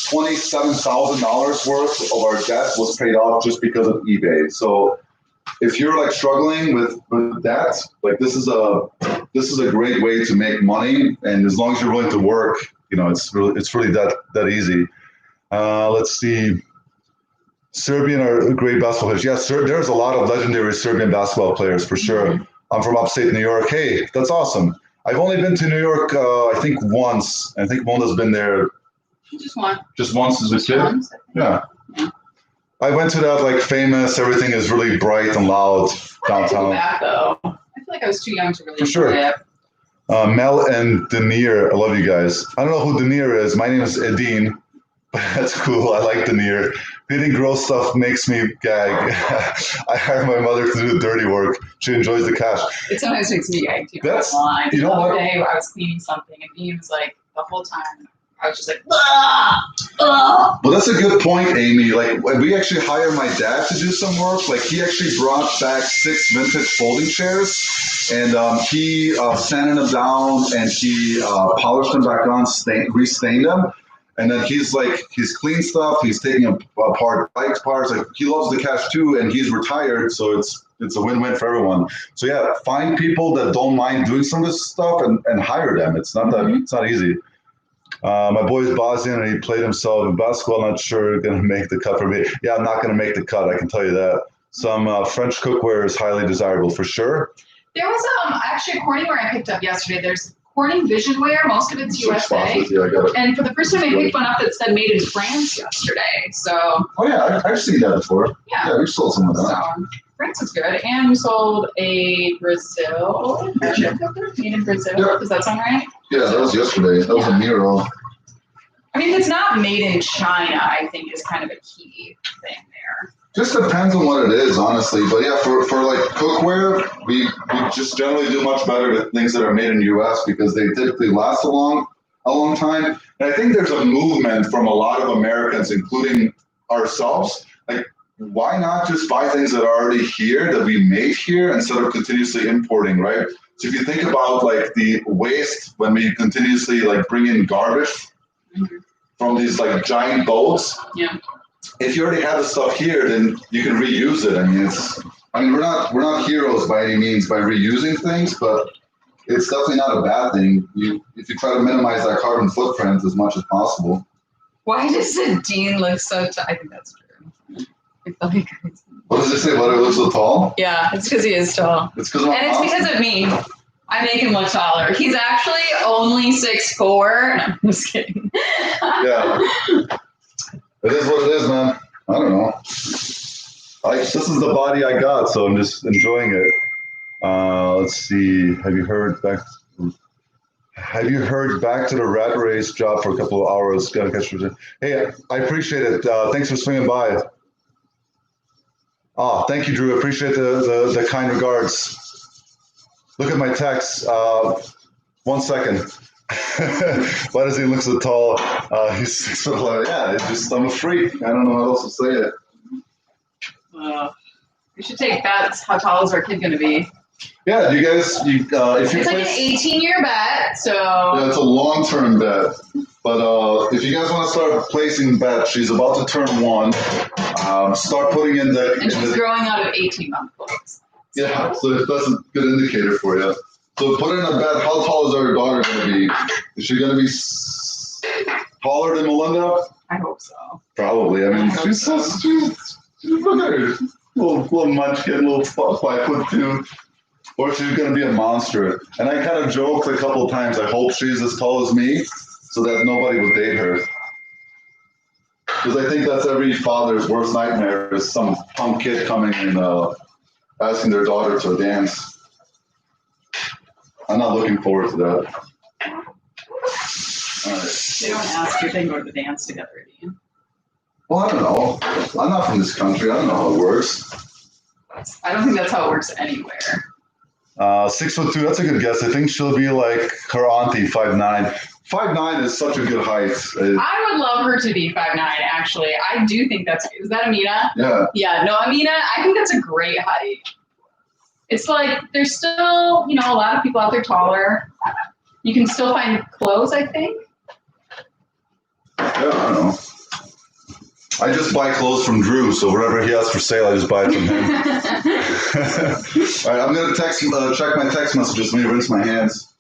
$27,000 worth of our debt was paid off just because of eBay. So if you're like struggling with debt, like this is a great way to make money. And as long as you're willing to work, you know, it's really that easy. Let's see. Serbian are great basketball players. Yes, there's a lot of legendary Serbian basketball players for sure. Mm-hmm. I'm from upstate New York. Hey, that's awesome. I've only been to New York, I think once. I think Mona's been there. Just once. Just once as a kid? Yeah. I went to that like famous, everything is really bright and loud downtown. Back, though. I feel like I was too young to really enjoy it. Mel and Denier, I love you guys. I don't know who Denier is. My name is Edine. That's cool. I like Denier. Hitting gross stuff makes me gag. I hire my mother to do the dirty work. She enjoys the cash. It sometimes makes me gag too. That's, you know what? The day where I was cleaning something, and he was like, the whole time, I was just like, ah, ah. Well, that's a good point, Amy. Like, when we actually hired my dad to do some work, like he actually brought back 6 vintage folding chairs, and he sanded them down, and he polished them back on, restained them. And then he's clean stuff. He's taking apart bike parts. Like he loves the cash too, and he's retired, so it's a win-win for everyone. So yeah, find people that don't mind doing some of this stuff and hire them. It's not it's not easy. My boy is Bosnian, and he played himself in basketball. Not sure gonna make the cut for me. Yeah, I'm not gonna make the cut. I can tell you that. Some French cookware is highly desirable for sure. There was actually a Corningware I picked up yesterday. There's Corning Visionware, most of it's USA. And for the first time, I picked one up that said made in France yesterday. So. Oh yeah, I've seen that before. Yeah, we sold some of that. So, France is good, and we sold a Brazil made in Brazil. Yeah. Does that sound right? Yeah, that was yesterday. That was a mural. I mean, it's not made in China. I think is kind of a key thing there. Just depends on what it is, honestly. But yeah, for like cookware, we just generally do much better with things that are made in the US because they typically last a long time. And I think there's a movement from a lot of Americans, including ourselves, like why not just buy things that are already here that we made here instead of continuously importing, right? So if you think about like the waste when we continuously like bring in garbage from these like giant boats. Yeah. If you already have the stuff here, then you can reuse it. I mean, we're not heroes by any means by reusing things, but it's definitely not a bad thing. If you try to minimize that carbon footprint as much as possible. Why does the Dean look so I think that's true. What does it say? Why do I look so tall? Yeah, it's because he is tall. It's because because of me. I make him look taller. He's actually only 6'4". No, I'm just kidding. Yeah. It is what it is, man. I don't know. This is the body I got, so I'm just enjoying it. Let's see. Have you heard back to the rat race job for a couple of hours? Gotta catch you. Hey, I appreciate it. Thanks for swinging by. Thank you, Drew. Appreciate the kind regards. Look at my text. 1 second. Why does he look so tall? He's 6'11". Yeah, I'm a freak. I don't know how else to say it. We should take bets. How tall is our kid going to be? Yeah, you guys, if you it's like an 18-year bet, so yeah, it's a long-term bet. But if you guys want to start placing bets, she's about to turn 1. Start putting in the. And she's growing out of 18-month clothes. Yeah, so that's a good indicator for you. So put in a bet. How tall is our daughter going to be? Is she going to be taller than Melinda? I hope so. Probably. I mean, she's look at her, little munchkin, little 5'2". Or she's going to be a monster. And I kind of joked a couple of times, I hope she's as tall as me so that nobody will date her. Because I think that's every father's worst nightmare is some punk kid coming and asking their daughter to dance. I'm not looking forward to that. All right. They don't ask if they can go to the dance together, do you? Well, I don't know. I'm not from this country. I don't know how it works. I don't think that's how it works anywhere. 6'2", that's a good guess. I think she'll be like her auntie, 5'9". 5'9" is such a good height. I would love her to be 5'9", actually. I do think is that Amina? Yeah. Yeah, no, Amina, I think that's a great height. It's like, there's still, a lot of people out there taller. You can still find clothes, I think. Yeah, I don't know. I just buy clothes from Drew, so whatever he has for sale, I just buy it from him. All right, I'm going to check my text messages. Let me rinse my hands.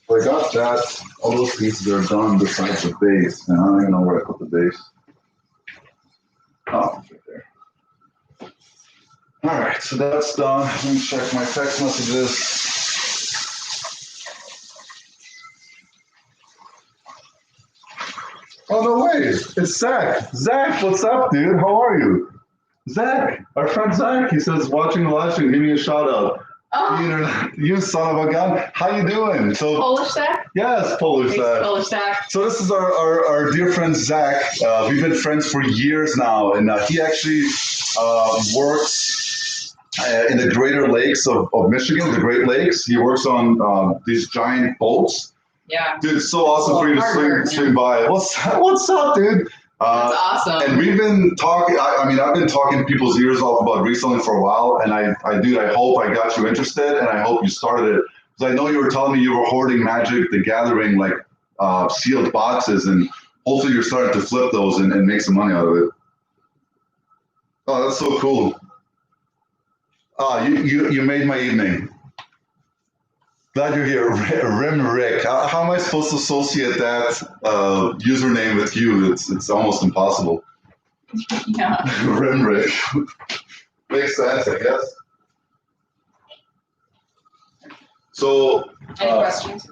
So I got that. All those pieces are done besides the base. And I don't even know where I put the base. Oh, it's right there. All right, so that's done. Let me check my text messages. Oh, no way. It's Zach. Zach, what's up, dude? How are you? Zach, our friend Zach, he says, watching the live stream, give me a shout out. Oh. You son of a gun. How you doing? So Polish Zach? Yes, Polish Zach. Polish Zach. So this is our dear friend Zach. We've been friends for years now, and he actually works in the Greater Lakes of Michigan, the Great Lakes. He works on these giant boats. Yeah. Dude, it's so awesome for you to swing by. What's up, dude? That's awesome. And we've been talking, I've been talking people's ears off about reselling for a while, and I hope I got you interested, and I hope you started it. Because I know you were telling me you were hoarding Magic the Gathering, like sealed boxes, and hopefully you're starting to flip those and make some money out of it. Oh, that's so cool. You made my evening. Glad you're here, Rim Rick. How am I supposed to associate that username with you? It's almost impossible. Yeah. Rim Rick. Makes sense, I guess. So. Any questions?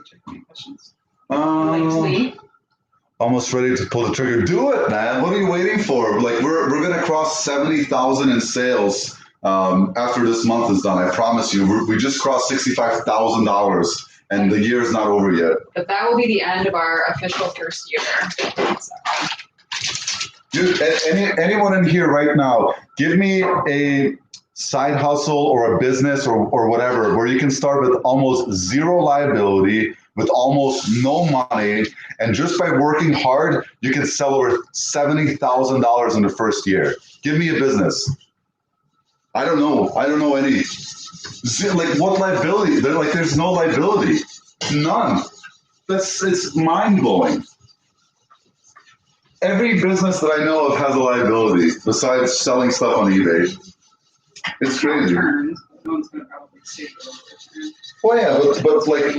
Almost ready to pull the trigger. Do it, man. What are you waiting for? Like we're gonna cross 70,000 in sales. After this month is done, I promise you, we just crossed $65,000, and the year is not over yet. But that will be the end of our official first year. So. Anyone in here right now, give me a side hustle or a business or whatever where you can start with almost zero liability, with almost no money, and just by working hard, you can sell over $70,000 in the first year. Give me a business. I don't know any. Like, what liability? They're like, there's no liability. None. It's mind blowing. Every business that I know of has a liability besides selling stuff on eBay. It's crazy. Well, yeah, but like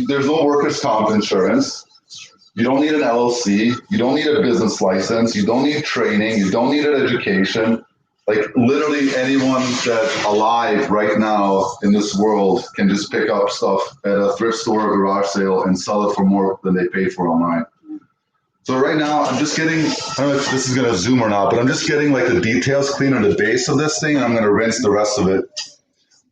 there's no workers' comp insurance. You don't need an LLC. You don't need a business license. You don't need training. You don't need an education. Like, literally anyone that's alive right now in this world can just pick up stuff at a thrift store or garage sale and sell it for more than they paid for online. So right now I'm just getting, I don't know if this is going to zoom or not, but I'm just getting like the details clean on the base of this thing, and I'm going to rinse the rest of it.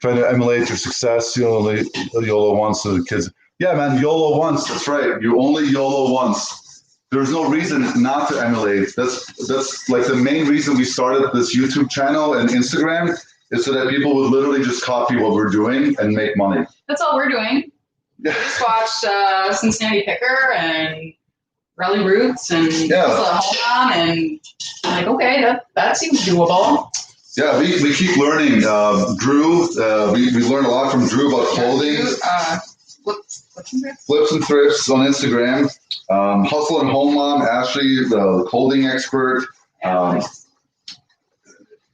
Trying to emulate your success, YOLO once to the kids. Yeah, man, YOLO once. That's right. You only YOLO once. There's no reason not to emulate. That's like the main reason we started this YouTube channel and Instagram, is so that people would literally just copy what we're doing and make money. That's all we're doing. We just watched Cincinnati Picker and Rally Roots and Home and I'm like, okay, that seems doable. Yeah, we keep learning. Drew, we learn a lot from Drew about clothing. Flips and Thrifts on Instagram. Hustlin Home Mom, Ashley, the clothing expert.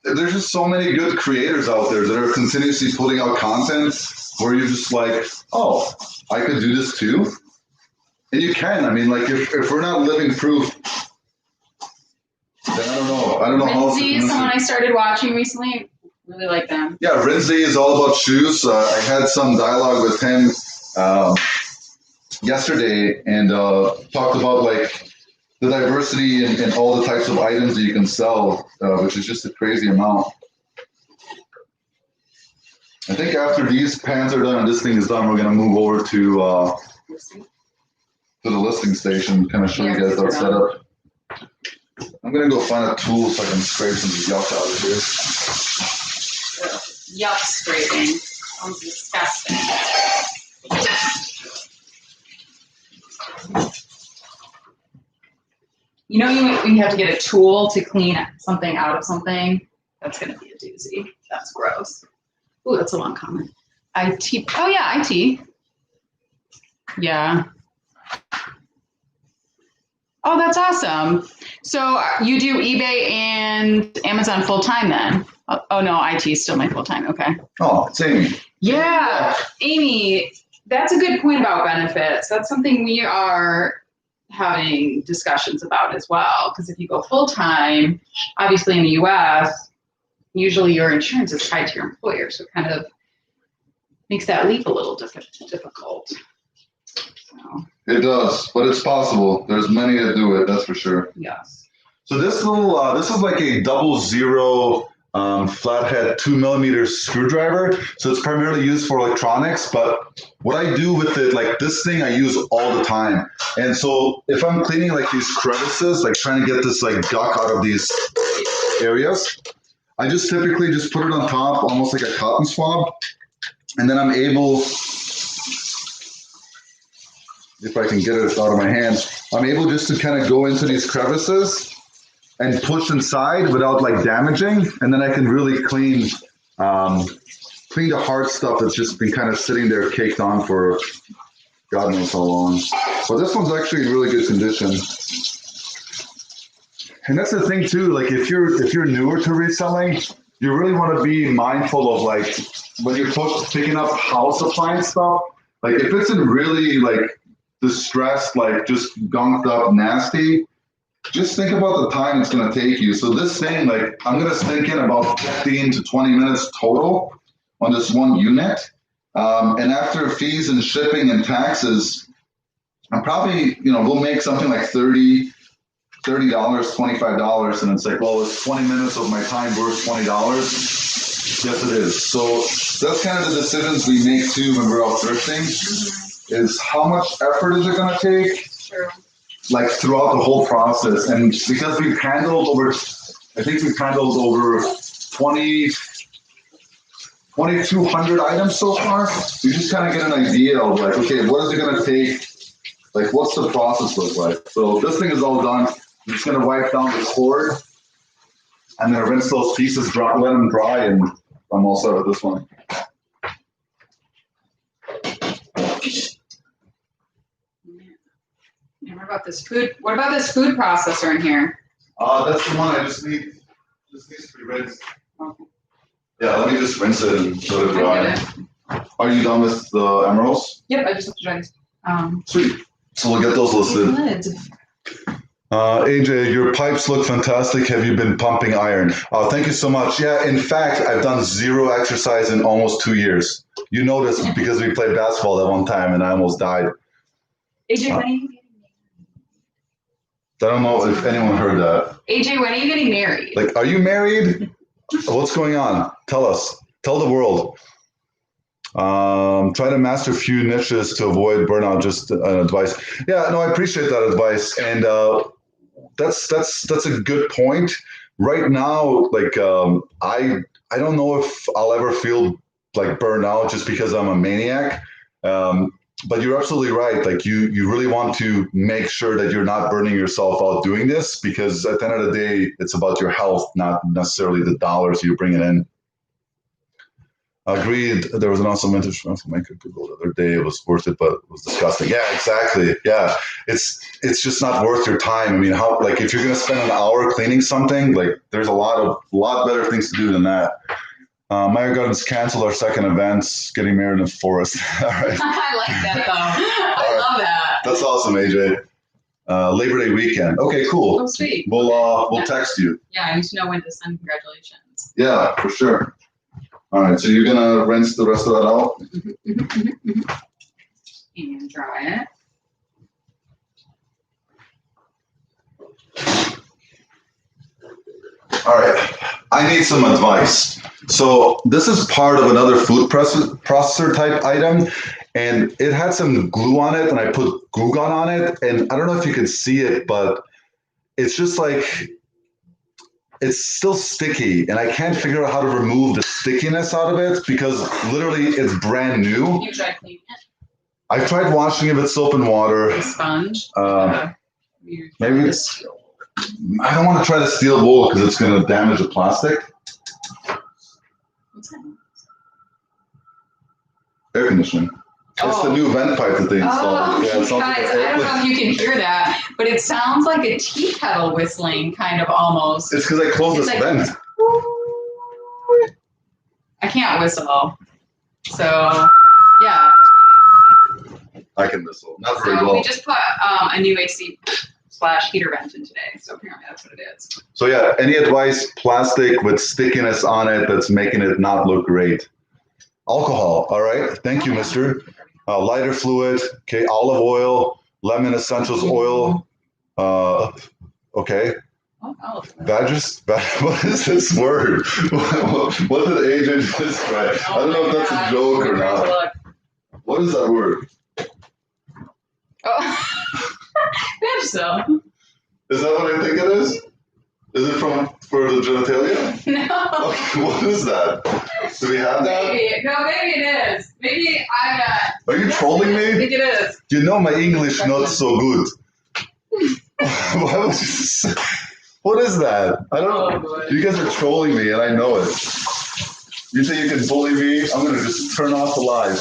There's just so many good creators out there that are continuously putting out content where you're just like, oh, I could do this too. And you can. I mean, like, if we're not living proof, then I don't know. Lindsay is someone I started watching recently. Really like them. Yeah, Rinsley is all about shoes. I had some dialogue with him yesterday and talked about like the diversity and all the types of items that you can sell, which is just a crazy amount. I think after these pans are done and this thing is done, we're going to move over to the listing station, kind of show you guys that setup. I'm going to go find a tool so I can scrape some yuck out of here. Yuck scraping. Sounds disgusting. You know, you have to get a tool to clean something out of something. That's going to be a doozy. That's gross. Ooh, that's a long comment. IT. Oh, yeah, IT. Yeah. Oh, that's awesome. So you do eBay and Amazon full time then? Oh no, IT is still my full time. Okay. Oh, it's Amy. Yeah, Amy, that's a good point about benefits. That's something we are having discussions about as well. Because if you go full time, obviously in the US, usually your insurance is tied to your employer. So it kind of makes that leap a little difficult. So. It does, but it's possible. There's many that do it, that's for sure. Yes. So this is like a 00 flathead 2mm screwdriver. So it's primarily used for electronics, but what I do with it, like this thing I use all the time. And so if I'm cleaning like these crevices, like trying to get this like duck out of these areas, I just typically just put it on top, almost like a cotton swab. And then I'm able, if I can get it out of my hands, I'm able just to kind of go into these crevices and push inside without like damaging. And then I can really clean the hard stuff that's just been kind of sitting there caked on for God knows how long. But this one's actually in really good condition. And that's the thing too, like if you're newer to reselling, you really want to be mindful of like, when you're picking up house appliance stuff, like if it's in really like distressed, like just gunked up nasty, just think about the time it's going to take you. So this thing, like I'm going to sink in about 15 to 20 minutes total on this one unit. And after fees and shipping and taxes, I'm probably, we'll make something like $30, $25. And it's like, well, it's 20 minutes of my time worth $20. Yes, it is. So that's kind of the decisions we make too when we're out thrifting, is how much effort is it going to take? Sure. like throughout the whole process. And because we've handled over, I think we've handled over 2,200 items so far. You just kind of get an idea of like, okay, what is it going to take? Like, what's the process look like? So this thing is all done. I'm just going to wipe down the cord and then rinse those pieces, dry, let them dry, and I'm all set with this one. And what about this food? What about this food processor in here? That's the one I just needs to be rinsed. Okay. Yeah, let me just rinse it and let it I dry. get it. Are you done with the emeralds? Yep, I just looked at it. Sweet. So we'll get those listed. Lids. AJ, your pipes look fantastic. Have you been pumping iron? Thank you so much. Yeah, in fact, I've done zero exercise in almost 2 years. You know this because we played basketball that one time and I almost died. AJ, when are you getting married? I don't know if anyone heard that. AJ, when are you getting married? Like, are you married? What's going on? Tell us. Tell the world. Try to master a few niches to avoid burnout. Just advice. Yeah, no, I appreciate that advice, and that's a good point. Right now, like I don't know if I'll ever feel like burnout just because I'm a maniac. But you're absolutely right. Like you really want to make sure that you're not burning yourself out doing this, because at the end of the day, it's about your health, not necessarily the dollars you're bringing in. Agreed. There was an awesome vintage makeup Google the other day. It was worth it, but it was disgusting. Yeah, exactly. Yeah, it's just not worth your time. I mean, how, like, if you're gonna spend an hour cleaning something, like there's a lot better things to do than that. Meyer Gardens canceled our second events. Getting married in the forest. All right. I like that though. I love that. That's awesome, AJ. Labor Day weekend. Okay, cool. Oh, sweet. We'll text you. Yeah, I need to know when to send congratulations. Yeah, for sure. All right, so you're gonna rinse the rest of that out? And dry it. All right, I need some advice. So this is part of another food processor type item, and it had some glue on it, and I put Goo Gone on it, and I don't know if you can see it, but it's just like, it's still sticky, and I can't figure out how to remove the stickiness out of it because literally it's brand new. You tried cleaning it? I've tried washing it with soap and water. A sponge? Maybe it's, I don't want to try the steel bowl because it's going to damage the plastic. What's that? Air conditioning. It's the new vent pipe that they installed. Oh, Yeah, it's guys, I don't know if you can hear that, but it sounds like a tea kettle whistling, kind of almost. It's because I closed this like, vent. I can't whistle. So, yeah. I can whistle. Not very So well. we just put a new AC / heater vent in today, so apparently that's what it is. So yeah, any advice? Plastic with stickiness on it that's making it not look great. Alcohol, all right. Thank you, mister. Lighter fluid, okay, olive oil, lemon essentials oil. Okay. Badgers, what is this word? What did AJ just write? I don't know if that's a joke or not. What is that word? Oh, Badgercell. Is that what I think it is? Is it for the genitalia? No. Okay, what is that? Do we have that? Maybe. No, maybe it is. Maybe I'm not. Are you trolling I me? think it is. You know my English not so good. Why would you say, what is that? I don't know. You guys are trolling me and I know it. You think you can bully me? I'm going to just turn off the live.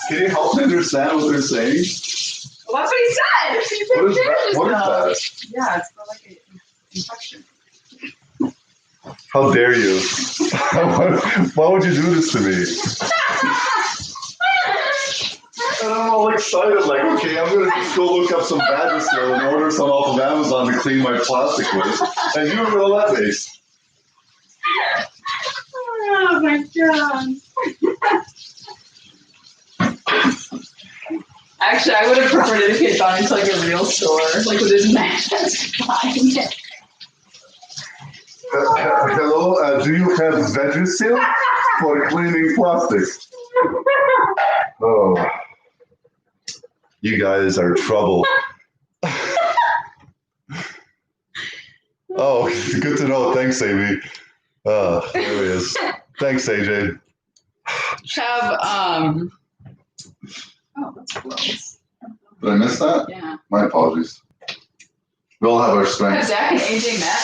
Can you help me understand what they're saying? Well, that's what he said. He said What is that? What is that? Yeah, it's for like an infection. How dare you? Why would you do this to me? And I'm all excited, like, okay, I'm gonna just go look up some Badgercell and order some off of Amazon to clean my plastic with. And you were gonna let me. Oh my god. Actually, I would have preferred it if he had gone into like a real store, like with his mask buying it. Hello, do you have Badgercell for cleaning plastic? Oh, you guys are trouble. good to know. Thanks, Amy. There he is. Thanks, AJ. Have oh, that's close. Did I miss that? Yeah. My apologies. We all have our Have strengths. Zach and AJ met?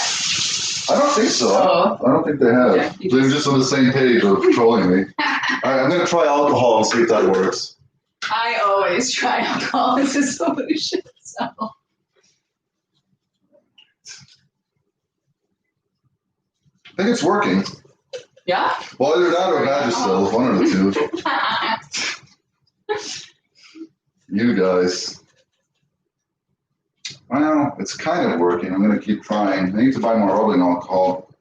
I don't think so. Oh. I don't think they have. Yeah, you They're just on the same page of trolling me. All right, I'm gonna try alcohol and see if that works. I always try alcohol as a solution. So. I think it's working. Yeah. Well, either that or Vagisil, one of the two. You guys. Well, it's kind of working. I'm gonna keep trying. I need to buy more rubbing alcohol.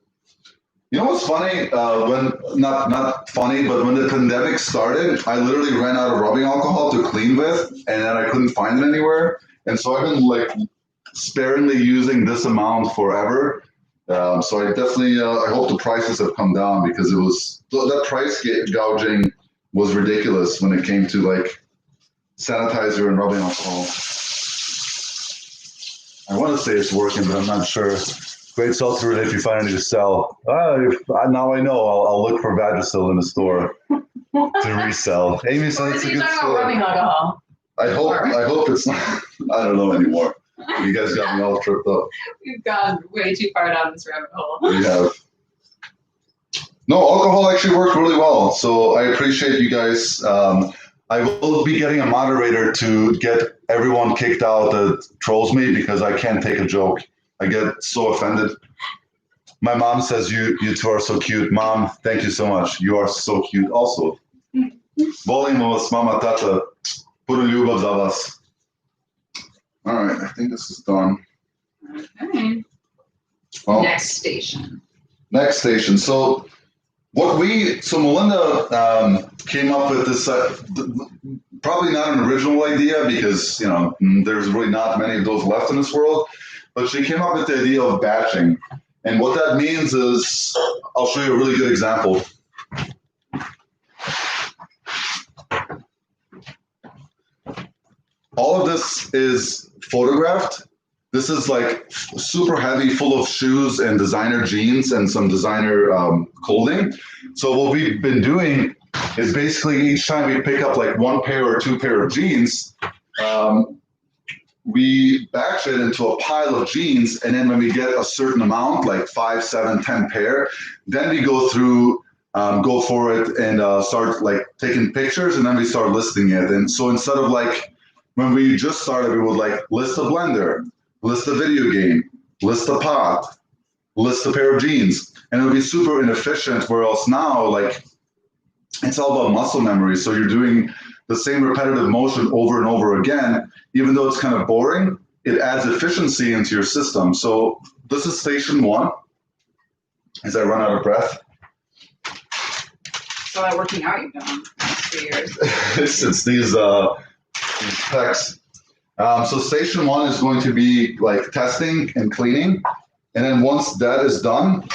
You know what's funny? When not funny, but when the pandemic started, I literally ran out of rubbing alcohol to clean with, and then I couldn't find it anywhere. And so I've been like sparingly using this amount forever. So I definitely, I hope the prices have come down because it was that price gouging was ridiculous when it came to like sanitizer and rubbing alcohol. I want to say it's working, but I'm not sure. Great sell through it if you find any to sell. Now I know. I'll look for Vagisil in the store to resell. Amy said it's a good store. Rubbing alcohol. I hope it's not. I don't know anymore. You guys got me all tripped up. We've gone way too far down this rabbit hole. We have. No, alcohol actually worked really well. So I appreciate you guys. I will be getting a moderator to get everyone kicked out that trolls me because I can't take a joke. I get so offended. My mom says you two are so cute. Mom, thank you so much. You are so cute also. Volim vas, mama, tata. Puno ljubav za vas. All right, I think this is done. Okay. Well, Next station. Next station. So Melinda came up with this, probably not an original idea because, you know, there's really not many of those left in this world, but she came up with the idea of batching. And what that means is, I'll show you a really good example. All of this is photographed. This is like super heavy, full of shoes and designer jeans and some designer clothing. So what we've been doing is basically each time we pick up like one pair or two pair of jeans, we batch it into a pile of jeans. And then when we get a certain amount, like 5, 7, 10 pair, then we go through, go for it and start like taking pictures, and then we start listing it. And so instead of like, when we just started, we would like list a blender, list a video game, list a pot, list a pair of jeans, and it would be super inefficient. Whereas now, like, it's all about muscle memory. So you're doing the same repetitive motion over and over again, even though it's kind of boring, it adds efficiency into your system. So this is station 1, as I run out of breath. So that working out you've done for years. It's these pecs. So station 1 is going to be like testing and cleaning. And then once that is done,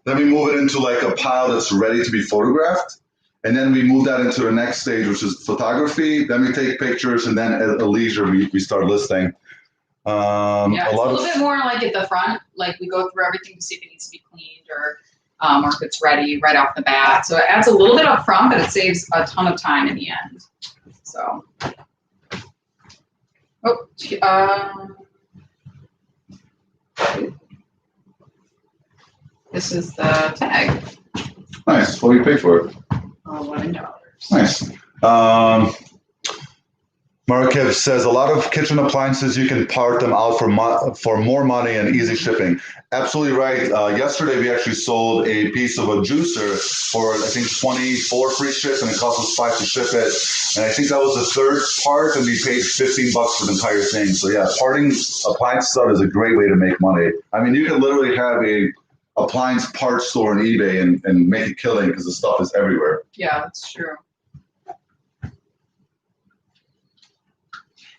then we move it into like a pile that's ready to be photographed. And then we move that into the next stage, which is photography. Then we take pictures, and then at leisure, we start listing. Yeah, it's a little bit more like at the front. Like we go through everything to see if it needs to be cleaned or if it's ready right off the bat. So it adds a little bit up front, but it saves a ton of time in the end. So. This is the tag. Nice. What do you pay for it? $11. Nice. Markev says a lot of kitchen appliances, you can part them out for more money and easy shipping. Absolutely right. Yesterday we actually sold a piece of a juicer for I think 24 free ships, and it cost us $5 to ship it. And I think that was the third part, and we paid $15 for the entire thing. So yeah, parting appliance stuff is a great way to make money. I mean, you can literally have a appliance parts store on eBay and make a killing because the stuff is everywhere. Yeah, that's true.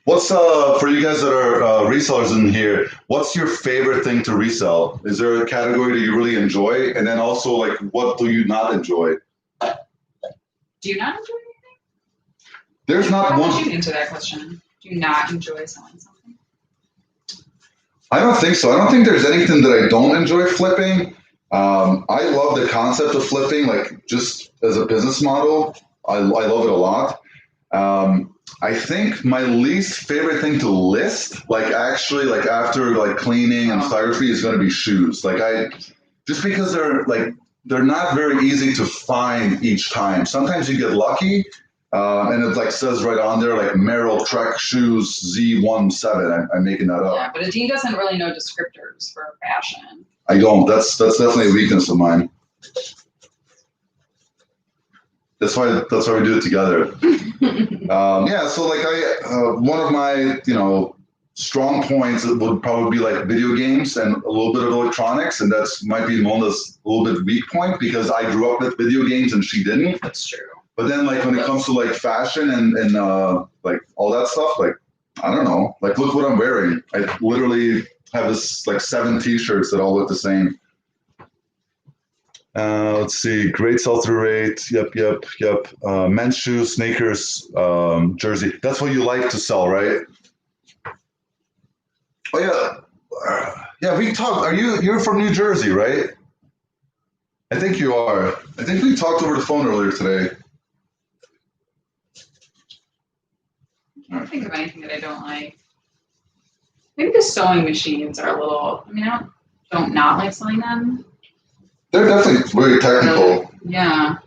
What's for you guys that are resellers in here, what's your favorite thing to resell? Is there a category that you really enjoy? And then also, like, what do you not enjoy? Do you not enjoy anything? There's not How one. would you answer that question? Do you not enjoy selling something? I don't think so. I don't think there's anything that I don't enjoy flipping. I love the concept of flipping, like just as a business model. I love it a lot. I think my least favorite thing to list, like actually, like after like cleaning and photography, is going to be shoes. Like just because they're not very easy to find each time. Sometimes you get lucky, and it like says right on there like Merrill Trek shoes Z17. I'm making that up. Yeah, but Dean doesn't really know descriptors for fashion. I don't. That's definitely a weakness of mine. That's why we do it together. Yeah. So like one of my strong points would probably be like video games and a little bit of electronics, and that's might be Mona's a little bit weak point because I grew up with video games and she didn't. That's true. But then like when it comes to like fashion and like all that stuff, like I don't know, like look what I'm wearing. I literally have this like 7 T-shirts that all look the same. Let's see, great sell-through rate. Yep. Men's shoes, sneakers, jersey. That's what you like to sell, right? Oh yeah, yeah. We talked. You're from New Jersey, right? I think you are. I think we talked over the phone earlier today. I can't think of anything that I don't like. Maybe the sewing machines are a little. I mean, I don't not like selling them. They're definitely very technical. Yeah.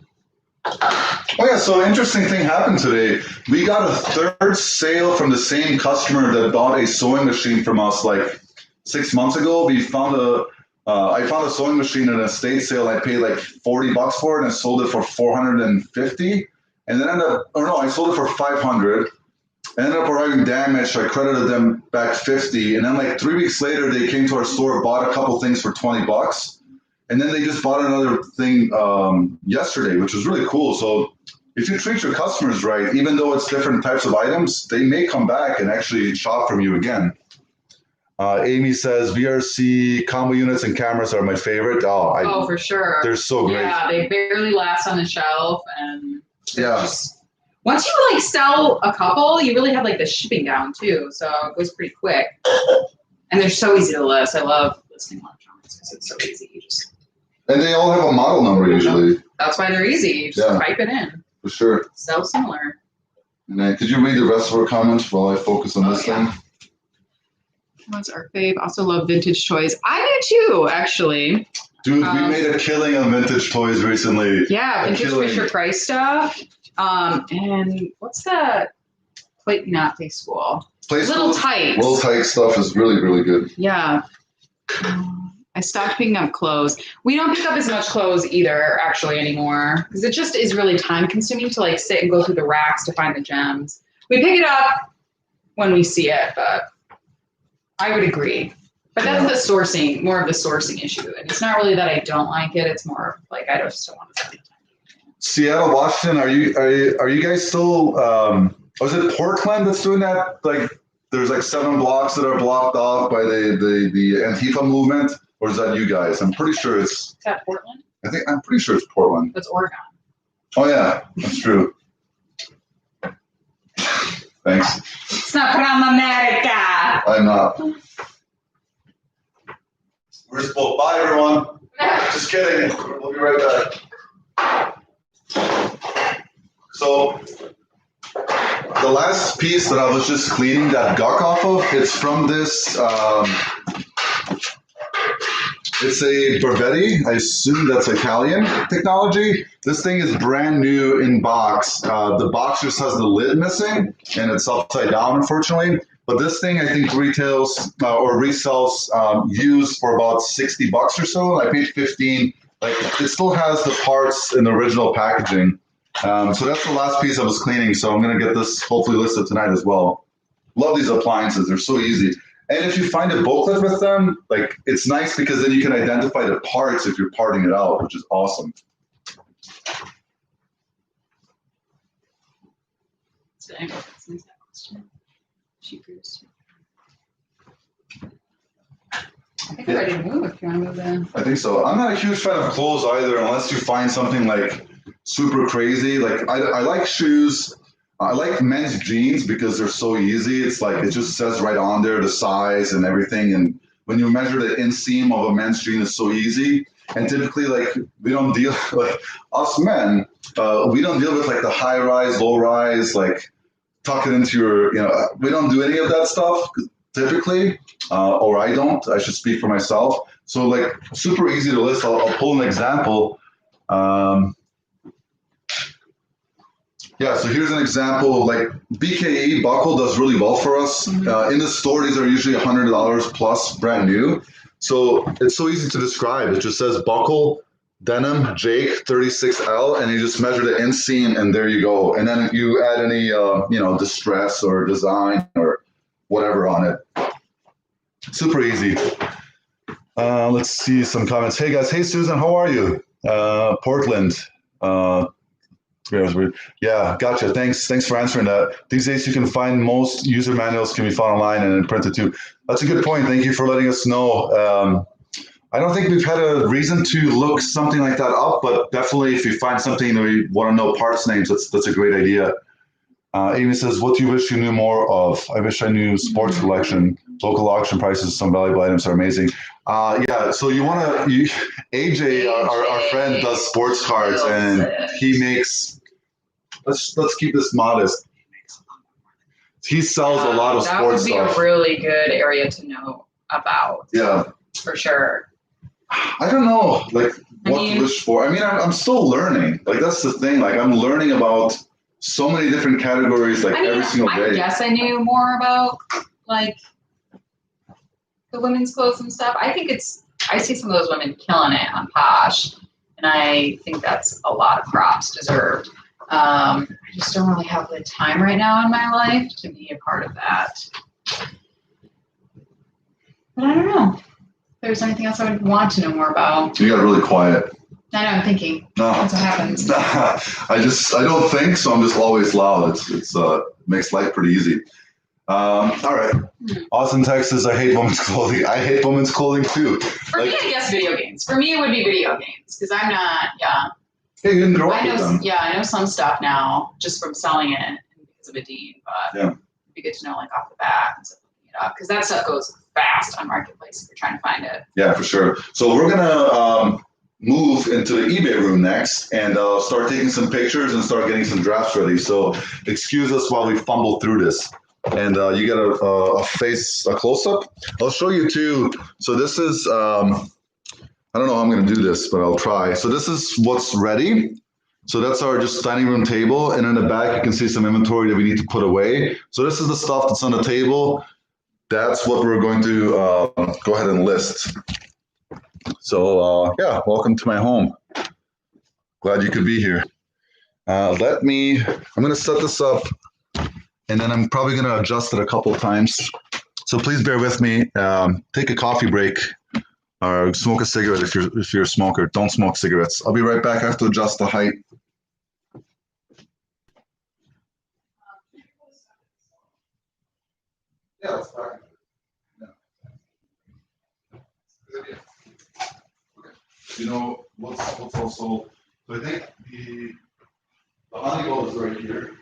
Oh yeah, so an interesting thing happened today. We got a third sale from the same customer that bought a sewing machine from us like 6 months ago. I found a sewing machine at an estate sale. I paid like $40 for it and I sold it for 450. And then I sold it for 500. Ended up arriving damaged. So I credited them back 50. And then like 3 weeks later, they came to our store, bought a couple things for $20. And then they just bought another thing yesterday, which was really cool. So if you treat your customers right, even though it's different types of items, they may come back and actually shop from you again. Amy says VRC combo units and cameras are my favorite. Oh, for sure. They're so great. Yeah, they barely last on the shelf, and yeah. Once you like sell a couple, you really have like the shipping down too. So it goes pretty quick, and they're so easy to list. I love listing electronics because it's so easy. And they all have a model number usually. That's why they're easy. You just type it in. For sure. So similar. And then, could you read the rest of our comments while I focus on this thing? What's our fave? Also love vintage toys. I do too, actually. Dude, we made a killing on vintage toys recently. Yeah, vintage Fisher Price stuff. And what's that? Not Play School. Little Tikes. Little Tikes stuff is really, really good. Yeah. I stopped picking up clothes. We don't pick up as much clothes either, actually, anymore, because it just is really time consuming to like sit and go through the racks to find the gems. We pick it up when we see it, but I would agree. But that's the sourcing, more of the sourcing issue. And it's not really that I don't like it. It's more like I just don't want to spend the time. Seattle, Washington, are you guys still? Was it Portland that's doing that? Like, there's like 7 blocks that are blocked off by the Antifa movement. Or is that you guys? I'm pretty sure it's. Is that Portland? I'm pretty sure it's Portland. That's Oregon. Oh yeah, that's true. Thanks. It's not from America. I'm not. We're supposed. Bye everyone. Just kidding. We'll be right back. So the last piece that I was just cleaning that guck off of, it's from this. It's a Bervetti. I assume that's Italian technology. This thing is brand new in box. The box just has the lid missing, and it's upside down, unfortunately. But this thing, I think, retails or resells used for about $60 or so. I paid $15. Like, it still has the parts in the original packaging. So that's the last piece I was cleaning. So I'm gonna get this hopefully listed tonight as well. Love these appliances. They're so easy. And if you find a booklet with them, like, it's nice because then you can identify the parts if you're parting it out, which is awesome. I think I'm ready to move if you want to move in. I think so. I'm not a huge fan of clothes either, unless you find something like super crazy. Like, I like shoes. I like men's jeans because they're so easy. It's like, it just says right on there the size and everything. And when you measure the inseam of a men's jean is so easy. And typically, like, we don't deal, like, us men, we don't deal with like the high rise, low rise, like tuck it into your, we don't do any of that stuff typically, or I don't. I should speak for myself. So like super easy to list. I'll pull an example. Yeah, so here's an example. Like BKE buckle does really well for us. In the store, these are usually $100 plus, brand new. So it's so easy to describe. It just says buckle, denim, Jake 36L, and you just measure the inseam, and there you go. And then you add any, distress or design or whatever on it. Super easy. Let's see some comments. Hey guys, hey Susan, how are you? Portland. Yeah, gotcha. Thanks for answering that. These days you can find most user manuals can be found online and printed too. That's a good point. Thank you for letting us know. I don't think we've had a reason to look something like that up, but definitely if you find something that we want to know parts names, that's a great idea. Amy says, what do you wish you knew more of? I wish I knew sports collection. Local auction prices, some valuable items are amazing. Yeah, so AJ, our friend, does sports cards, and he makes, let's keep this modest. He sells a lot of sports stuff. That would be a really good area to know about. Yeah. For sure. I don't know, like, what to wish for. I mean, I'm still learning. Like, that's the thing. Like, I'm learning about so many different categories, like every single day. I guess I knew more about, like, the women's clothes and stuff. I see some of those women killing it on Posh, and I think that's a lot of props deserved. I just don't really have the time right now in my life to be a part of that. But I don't know if there's anything else I would want to know more about. You got really quiet. I know, I'm thinking. No. That's what happens. I don't think, so I'm just always loud. It's makes life pretty easy. All right. Austin, Texas, I hate women's clothing. I hate women's clothing too. For me, I guess video games. For me, it would be video games because I'm not, Hey, you didn't grow up with them. Yeah, I know some stuff now just from selling it because of a dean, but it'd be good to know like off the bat and stuff, looking it up because that stuff goes fast on Marketplace if you're trying to find it. Yeah, for sure. So we're gonna move into the eBay room next and start taking some pictures and start getting some drafts ready. So excuse us while we fumble through this. And you get a close-up. I'll show you too. So this is, I don't know how I'm gonna do this, but I'll try. So this is what's ready. So that's our just dining room table. And in the back, you can see some inventory that we need to put away. So this is the stuff that's on the table. That's what we're going to go ahead and list. So yeah, welcome to my home. Glad you could be here. I'm gonna set this up and then I'm probably gonna adjust it a couple of times. So please bear with me. Take a coffee break or smoke a cigarette if you're a smoker. Don't smoke cigarettes. I'll be right back. I have to adjust the height. Yeah, that's fine. You know what's also, so I think the honey bowl is right here.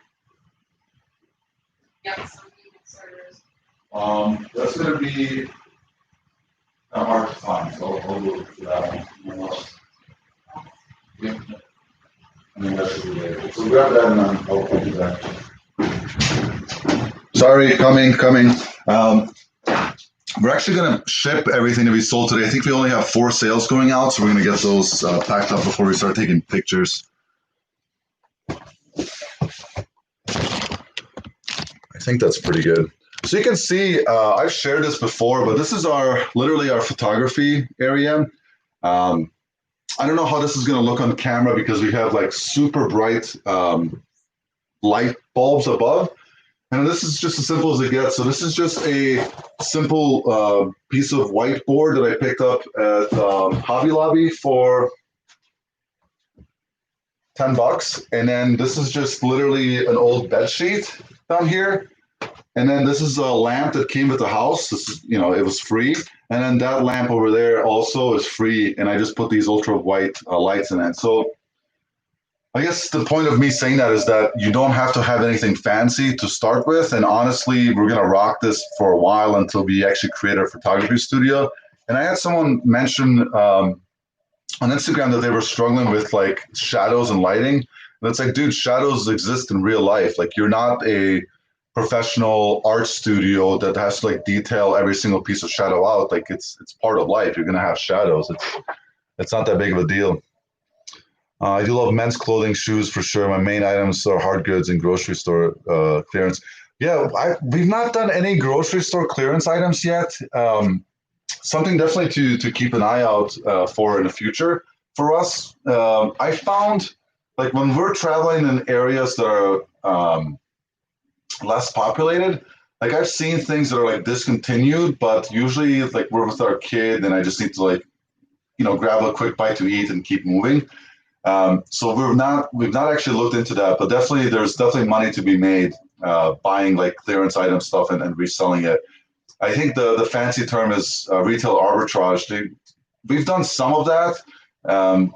Yep, some starters. That's going to be hard to find, so I'll look for that one. Yep. And then that should be there. So grab that and I'll do that. Sorry, coming. We're actually going to ship everything that we sold today. I think we only have 4 sales going out, so we're going to get those packed up before we start taking pictures. I think that's pretty good. So you can see, I've shared this before, but this is literally our photography area. I don't know how this is going to look on camera because we have like super bright light bulbs above. And this is just as simple as it gets. So this is just a simple piece of whiteboard that I picked up at Hobby Lobby for $10. And then this is just literally an old bed sheet down here. And then this is a lamp that came with the house. This is, it was free. And then that lamp over there also is free. And I just put these ultra white lights in it. So I guess the point of me saying that is that you don't have to have anything fancy to start with. And honestly, we're going to rock this for a while until we actually create our photography studio. And I had someone mention on Instagram that they were struggling with like shadows and lighting. And it's like, dude, shadows exist in real life. Like you're not a professional art studio that has to like detail every single piece of shadow out. Like it's part of life. You're going to have shadows. It's not that big of a deal. I do love men's clothing, shoes for sure. My main items are hard goods and grocery store clearance. Yeah, we've not done any grocery store clearance items yet. Something definitely to keep an eye out for in the future for us. I found like when we're traveling in areas that are less populated, like I've seen things that are like discontinued, but usually like we're with our kid and I just need to like, grab a quick bite to eat and keep moving. So we've not actually looked into that, but there's definitely money to be made buying like clearance item stuff and reselling it. I think the fancy term is retail arbitrage. We've done some of that.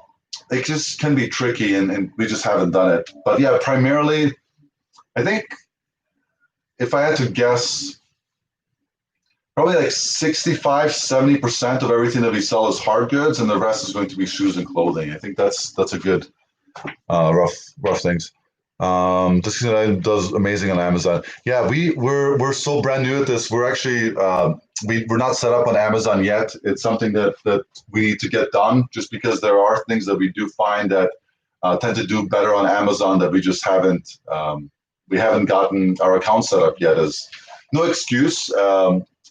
It just can be tricky and we just haven't done it. But yeah, primarily, I think if I had to guess, probably like 65, 70% of everything that we sell is hard goods and the rest is going to be shoes and clothing. I think that's a good rough things. This guy does amazing on Amazon. Yeah, we're so brand new at this. We're actually we're not set up on Amazon yet. It's something that we need to get done just because there are things that we do find that tend to do better on Amazon that we just haven't we haven't gotten our account set up yet. As no excuse.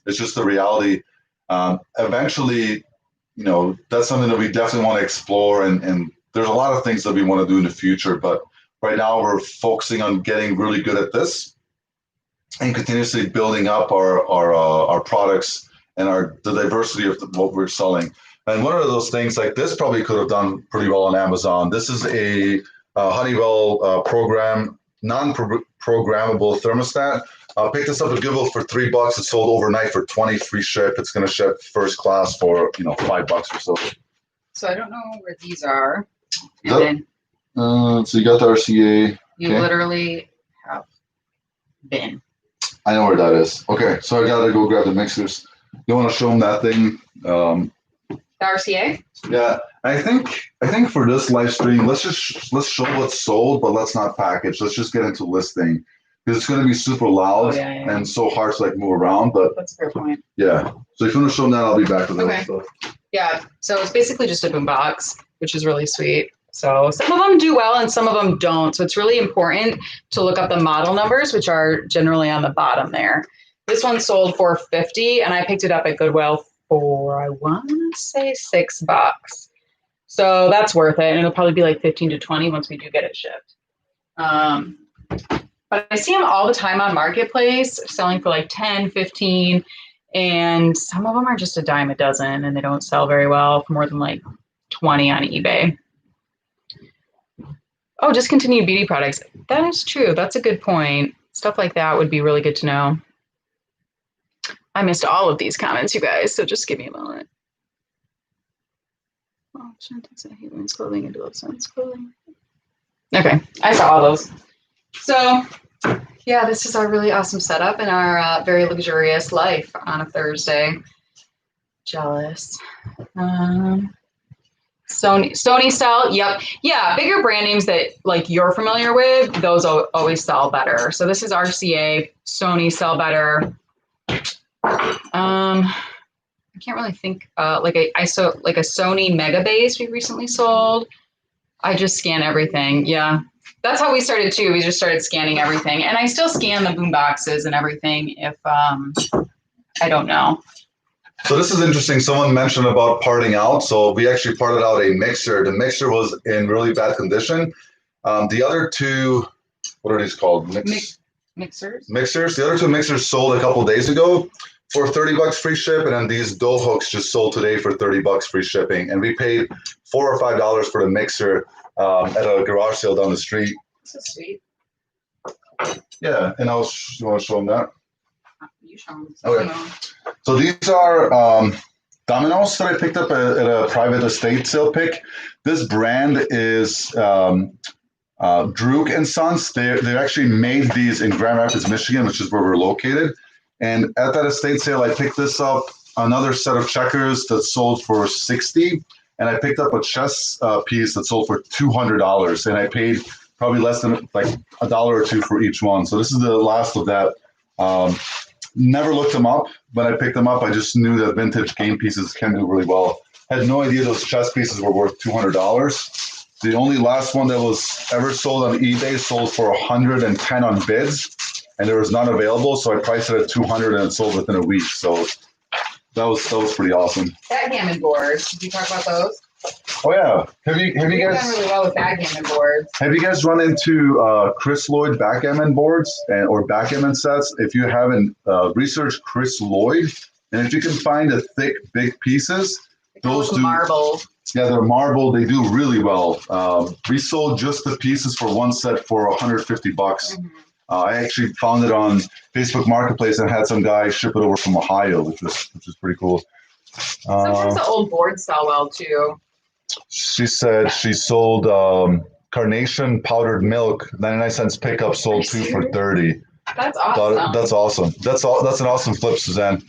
It's just the reality. Eventually, that's something that we definitely want to explore, and there's a lot of things that we want to do in the future. But right now, we're focusing on getting really good at this and continuously building up our products and the diversity of what we're selling. And one of those things like this probably could have done pretty well on Amazon. This is a Honeywell program, non-programmable thermostat. Picked this up at Goodwill for $3. It sold overnight for 20 free ship. It's going to ship first class for $5 or so. So I don't know where these are. So you got the RCA. You literally have been. I know where that is. Okay, so I gotta go grab the mixers. You want to show them that thing? The RCA. Yeah, I think for this live stream, let's show what's sold, but let's not package. Let's just get into listing. Because it's going to be super loud and so hard to like move around. But that's a fair point. Yeah. So if you want to show them that, I'll be back with that stuff. Yeah. So it's basically just a boombox, which is really sweet. So some of them do well and some of them don't. So it's really important to look up the model numbers, which are generally on the bottom there. This one sold for $50 and I picked it up at Goodwill for, I want to say $6. So that's worth it. And it'll probably be like 15 to 20 once we do get it shipped. But I see them all the time on Marketplace selling for like 10, 15, and some of them are just a dime a dozen and they don't sell very well for more than like 20 on eBay. Oh, discontinued beauty products. That is true. That's a good point. Stuff like that would be really good to know. I missed all of these comments, you guys, so just give me a moment. Oh, I hate women's clothing and love men's clothing. Okay, I saw all those. So, yeah, this is our really awesome setup and our very luxurious life on a Thursday. Jealous. Sony sell, yep. Yeah, bigger brand names that like you're familiar with, those always sell better. So this is RCA, Sony sell better. I can't really think like a Sony Mega Base we recently sold. I just scan everything. Yeah. That's how we started too. We just started scanning everything. And I still scan the boom boxes and everything if I don't know. So this is interesting. Someone mentioned about parting out. So we actually parted out a mixer. The mixer was in really bad condition. The other two, what are these called? Mixers? Mixers. The other two mixers sold a couple of days ago for $30 free ship. And then these dough hooks just sold today for $30 free shipping. And we paid $4 or $5 for the mixer at a garage sale down the street. This is sweet. Yeah, and you want to show them that? You show them. Okay. So these are dominoes that I picked up at a private estate sale pick. This brand is Druk and Sons. They actually made these in Grand Rapids, Michigan, which is where we're located. And at that estate sale, I picked this up, another set of checkers that sold for $60, and I picked up a chess piece that sold for $200, and I paid probably less than like $1 or $2 for each one. So this is the last of that. Never looked them up. When I picked them up, I just knew that vintage game pieces can do really well. Had no idea those chess pieces were worth $200. The only last one that was ever sold on eBay sold for 110 on bids, and there was none available. So I priced it at 200, and it sold within a week. So that was pretty awesome. Backgammon boards. Did you talk about those? Oh yeah. Have you We've guys done really well with backgammon boards. have you guys run into Chris Lloyd backgammon boards or backgammon sets? If you haven't, research Chris Lloyd, and if you can find the thick, big pieces, those do. Marble. Yeah, they're marble. They do really well. We sold just the pieces for one set for $150. Mm-hmm. I actually found it on Facebook Marketplace and had some guy ship it over from Ohio, which is pretty cool. Sometimes the old boards sell well too. She said she sold carnation powdered milk, 99 cents pickup, sold two for 30. That's awesome. That's awesome. That's an awesome flip, Suzanne.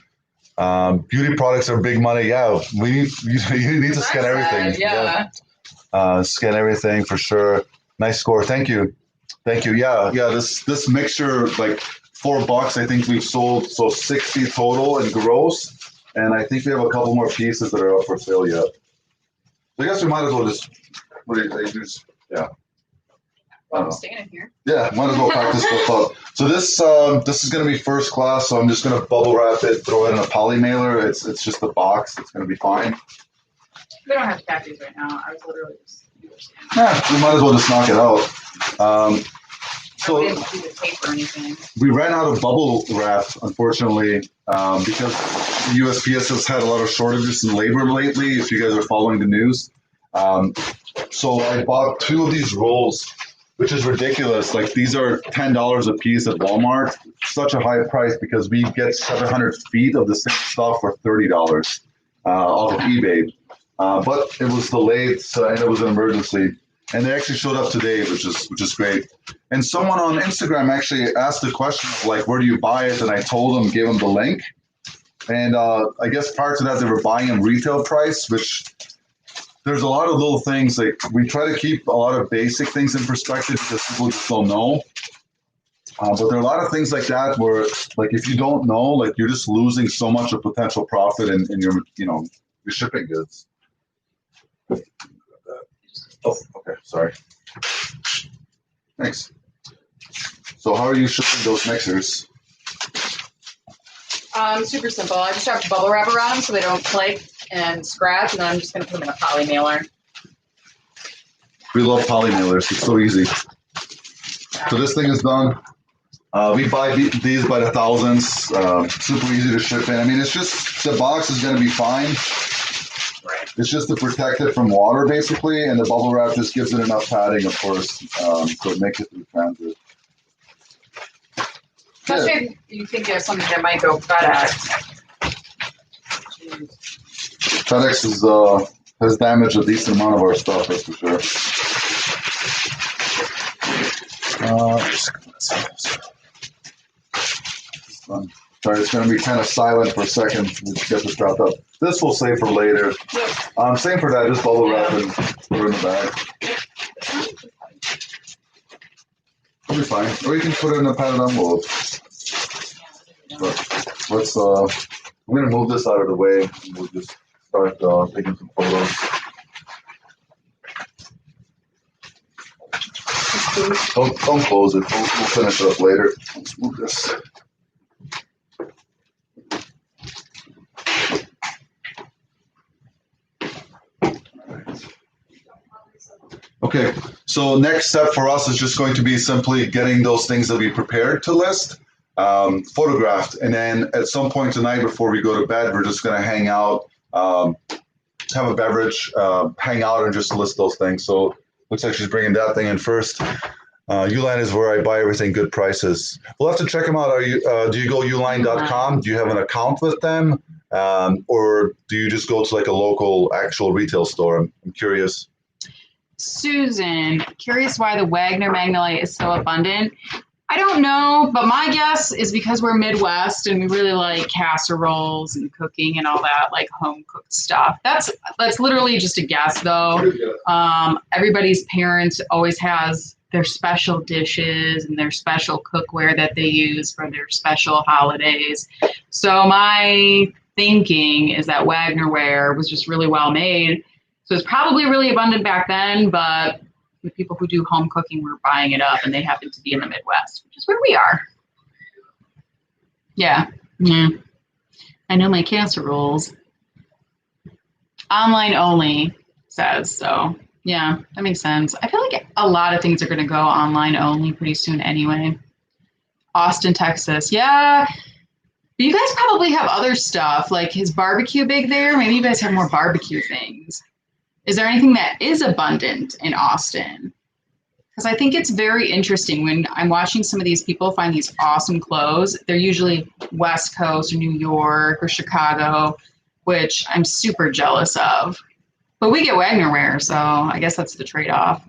Beauty products are big money. Yeah, you need to scan everything. Yeah. Scan everything for sure. Nice score. Thank you. Yeah. This mixture, like $4, I think we've sold, so 60 total and gross. And I think we have a couple more pieces that are up for sale yet. So I guess we might as well just, what do you think? Yeah. I'm standing here. Yeah, might as well pack this stuff up. So this is going to be first class. So I'm just going to bubble wrap it, throw it in a poly mailer. It's just a box. It's going to be fine. We don't have to pack these right now. I was literally just. Yeah, we might as well just knock it out. So we didn't do the tape or anything. We ran out of bubble wrap, unfortunately, because the USPS has had a lot of shortages in labor lately, if you guys are following the news. So I bought 2 of these rolls, which is ridiculous. Like, these are $10 a piece at Walmart. Such a high price because we get 700 feet of the same stuff for $30 off of eBay. But it was delayed, and it was an emergency. And they actually showed up today, which is great. And someone on Instagram actually asked the question of, like, where do you buy it? And I told them, gave them the link. And I guess prior to that, they were buying them retail price, which there's a lot of little things. Like, we try to keep a lot of basic things in perspective because people just don't know. But there are a lot of things like that where, like, if you don't know, like, you're just losing so much of potential profit in your, your shipping goods. Oh, okay, sorry. Thanks. So how are you shipping those mixers? Super simple. I just wrap bubble wrap around them so they don't click and scratch, and then I'm just going to put them in a poly mailer. We love poly mailers. It's so easy. So this thing is done. We buy these by the thousands. Super easy to ship in. I mean, it's just, the box is going to be fine. It's just to protect it from water, basically, and the bubble wrap just gives it enough padding, of course, so it makes it through transit. Especially if you think there's something that might go FedEx. FedEx has damaged a decent amount of our stuff, that's for sure. Sorry, it's going to be kind of silent for a second. Let's get this dropped up. This we'll save for later. Yep. Same for that. Just bubble wrap and put it in the bag. It'll be fine. Or you can put it in a padded envelope. But let's. I'm going to move this out of the way, and we'll just start taking some photos. Don't close it. We'll finish it up later. Let's move this. Okay, so next step for us is just going to be simply getting those things that we prepared to list, photographed, and then at some point tonight before we go to bed, we're just going to hang out, have a beverage, hang out, and just list those things. So looks like she's bringing that thing in first. Uline is where I buy everything good prices. We'll have to check them out. Do you go uline.com? Do you have an account with them? Or do you just go to like a local actual retail store? I'm curious. Susan, curious why the Wagner Magnolite is so abundant. I don't know, but my guess is because we're Midwest and we really like casseroles and cooking and all that, like home cooked stuff. That's literally just a guess, though. Everybody's parents always has their special dishes and their special cookware that they use for their special holidays. So my thinking is that Wagner ware was just really well made. So it's probably really abundant back then, but the people who do home cooking were buying it up, and they happen to be in the Midwest, which is where we are. Yeah. I know my casseroles. Online only says so. Yeah, that makes sense. I feel like a lot of things are going to go online only pretty soon anyway. Austin, Texas. Yeah. But you guys probably have other stuff, like his barbecue big there. Maybe you guys have more barbecue things. Is there anything that is abundant in Austin? Because I think it's very interesting when I'm watching some of these people find these awesome clothes. They're usually West Coast or New York or Chicago, which I'm super jealous of. But we get Wagner wear, so I guess that's the trade-off.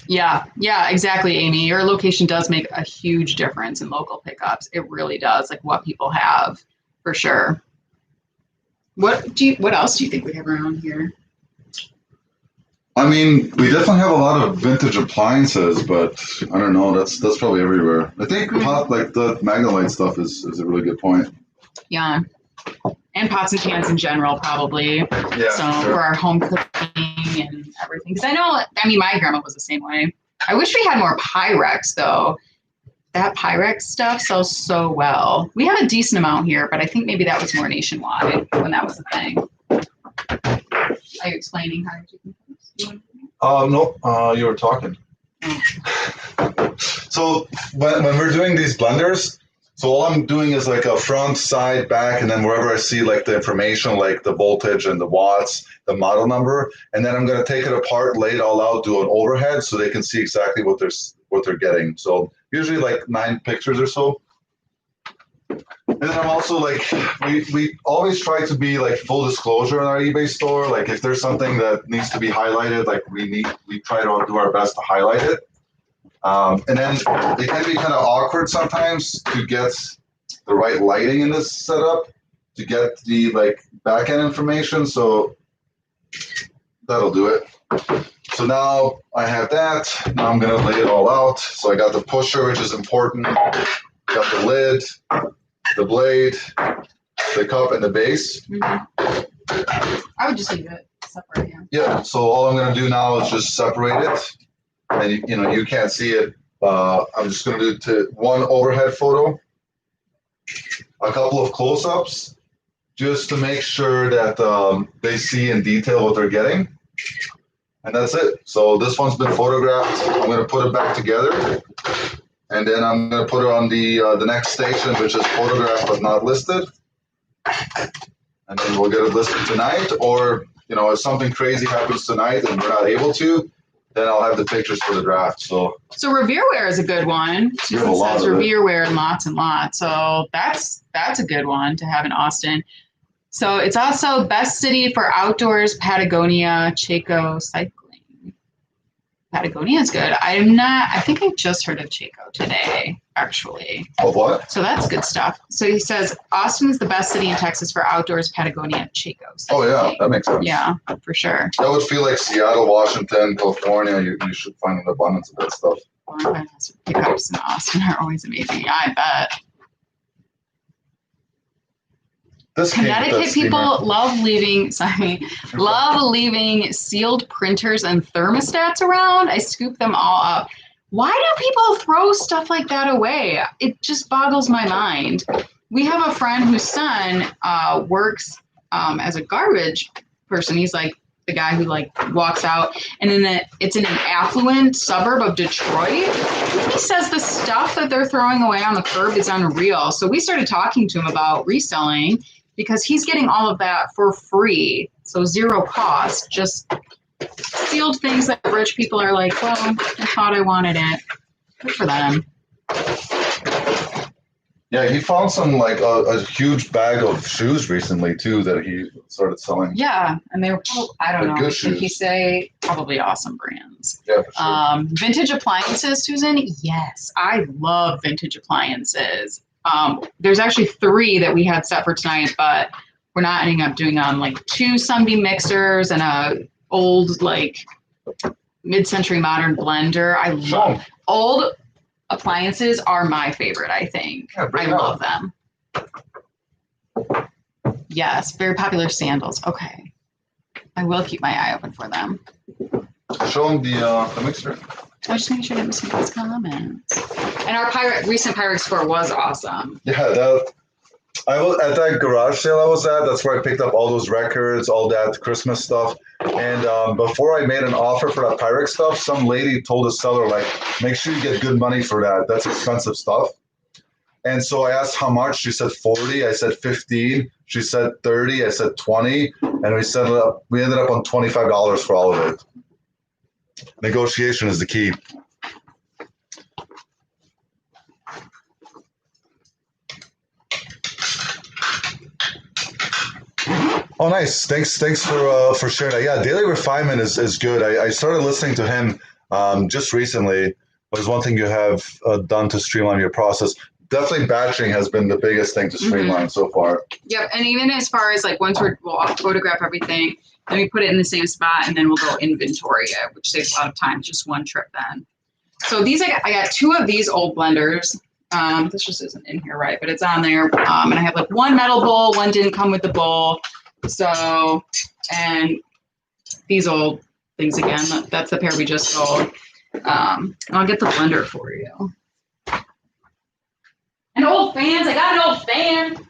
Yeah, exactly, Amy. Your location does make a huge difference in local pickups. It really does, like what people have, for sure. What else do you think we have around here? I mean, we definitely have a lot of vintage appliances, but I don't know. That's probably everywhere. I think like the Magnolite stuff is a really good point. Yeah, and pots and pans in general, probably. Yeah. So sure. for our home cooking and everything, because I mean, my grandma was the same way. I wish we had more Pyrex though. That Pyrex stuff sells so well. We have a decent amount here, but I think maybe that was more nationwide when that was a thing. Are you explaining how you do this? No, you were talking. So when we're doing these blenders, so all I'm doing is like a front, side, back, and then wherever I see like the information, like the voltage and the watts, the model number, and then I'm going to take it apart, lay it all out, do an overhead so they can see exactly what they're getting. So usually like 9 pictures or so. And then I'm also like, we always try to be like full disclosure on our eBay store. Like if there's something that needs to be highlighted, like we try to do our best to highlight it. And then it can be kind of awkward sometimes to get the right lighting in this setup to get the like back end information. So that'll do it. So now I have that. Now I'm gonna lay it all out. So I got the pusher, which is important. Got the lid, the blade, the cup, and the base. Mm-hmm. I would just leave it separate. Yeah. So all I'm gonna do now is just separate it, and you can't see it. I'm just gonna do one overhead photo, a couple of close-ups, just to make sure that they see in detail what they're getting. And that's it. So this one's been photographed. I'm going to put it back together. And then I'm going to put it on the next station, which is photographed but not listed. And then we'll get it listed tonight. Or, if something crazy happens tonight and we're not able to, then I'll have the pictures for the draft. So Revereware is a good one. Susan says Revereware and lots. So that's a good one to have in Austin. So it's also best city for outdoors, Patagonia, Chaco cycling. Patagonia is good. I think I just heard of Chaco today, actually. Oh, what? So that's good stuff. So he says, Austin is the best city in Texas for outdoors, Patagonia, Chaco cycling. Oh, yeah, that makes sense. Yeah, for sure. That would feel like Seattle, Washington, California. You should find an abundance of that stuff. Pickups in Austin are always amazing. Yeah, I bet. Connecticut people love leaving sealed printers and thermostats around. I scoop them all up. Why do people throw stuff like that away? It just boggles my mind. We have a friend whose son works as a garbage person. He's like the guy who like walks out, and then it's in an affluent suburb of Detroit. He says the stuff that they're throwing away on the curb is unreal. So we started talking to him about reselling, because he's getting all of that for free. So zero cost, just sealed things that rich people are like, well, I thought I wanted it. Good for them. Yeah, he found some like a huge bag of shoes recently too that he started selling. Yeah, and they were probably, I don't Like know. good Did he shoes. say probably awesome brands? Yeah, for sure. Vintage appliances, Susan. Yes, I love vintage appliances. There's actually 3 that we had set for tonight, but we're not ending up doing them. Like 2 Sunbeam mixers and a old like mid-century modern blender. I love old appliances are my favorite. I think Yeah, bring I it out. love them. Yes, very popular sandals. Okay, I will keep my eye open for them. Show him the mixer. I was just making sure I didn't miss any comments. And our recent Pyrex score was awesome. Yeah, that I was at that garage sale I was at. That's where I picked up all those records, all that Christmas stuff. And before I made an offer for that Pyrex stuff, some lady told the seller like, make sure you get good money for that. That's expensive stuff. And so I asked how much. She said 40. I said 15. She said 30. I said 20. And we ended up on $25 for all of it. Negotiation is the key. Oh, nice. Thanks for sharing that. Yeah, Daily Refinement is good. I started listening to him just recently. What is one thing you have done to streamline your process? Definitely batching has been the biggest thing to streamline so far. Yep, and even as far as like once we'll photograph everything, then we put it in the same spot, and then we'll go inventory it, which saves a lot of time. Just one trip then. So these I got 2 of these old blenders. This just isn't in here right, but it's on there. And I have like 1 metal bowl, 1 didn't come with the bowl. So, and these old things again, that's the pair we just sold. I'll get the blender for you. And old fans, I got an old fan.